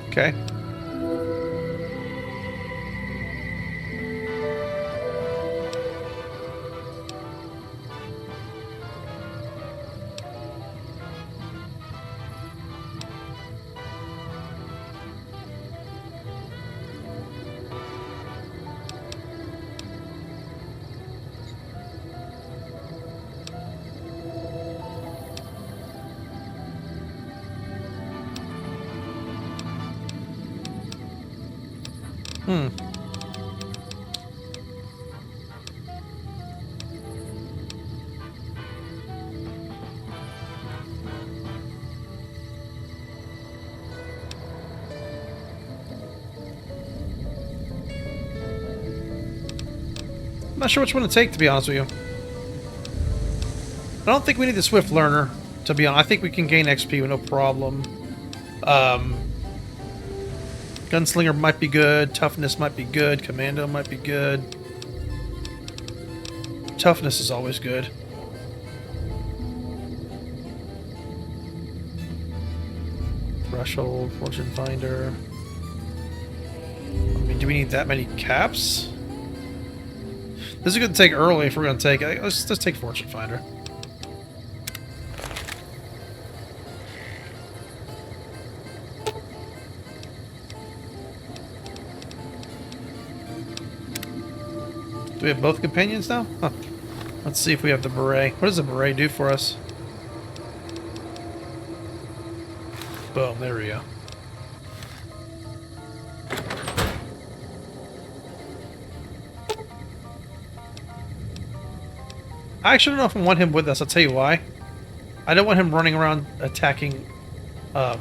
Okay. I'm not sure which one to take, to be honest with you. I don't think we need the Swift Learner, to be honest. I think we can gain XP with no problem. Gunslinger might be good. Toughness might be good. Commando might be good. Toughness is always good. Threshold, Fortune Finder. I mean, do we need that many caps? This is going to take early if we're going to take it. Let's take Fortune Finder. Do we have both companions now? Huh. Let's see if we have the beret. What does the beret do for us? Boom, there we go. I actually don't know if I want him with us. I'll tell you why. I don't want him running around attacking. I'll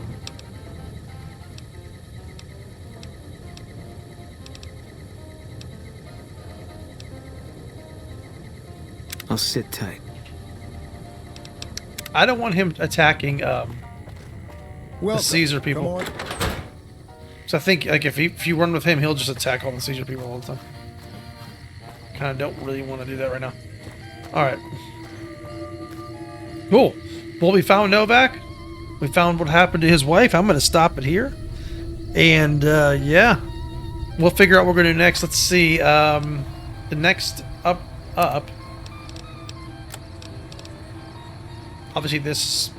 sit tight. I don't want him attacking the Caesar people. So I think like if you run with him, he'll just attack all the Caesar people all the time. Kind of don't really want to do that right now. All right. Cool. Well, we found Novak. We found what happened to his wife. I'm going to stop it here. And yeah, we'll figure out what we're going to do next. Let's see. The next up. Obviously, this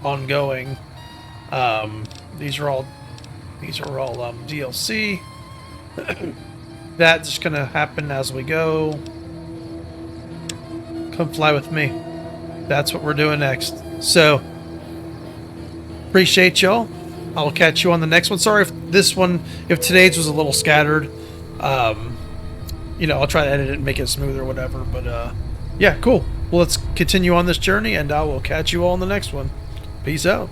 ongoing. These are all DLC. That's just gonna happen as we go. Come fly with me. That's what we're doing next. So, appreciate y'all. I'll catch you on the next one. Sorry if today's was a little scattered. You know, I'll try to edit it and make it smooth or whatever. But yeah, cool. Well, let's continue on this journey, and I will catch you all in the next one. Peace out.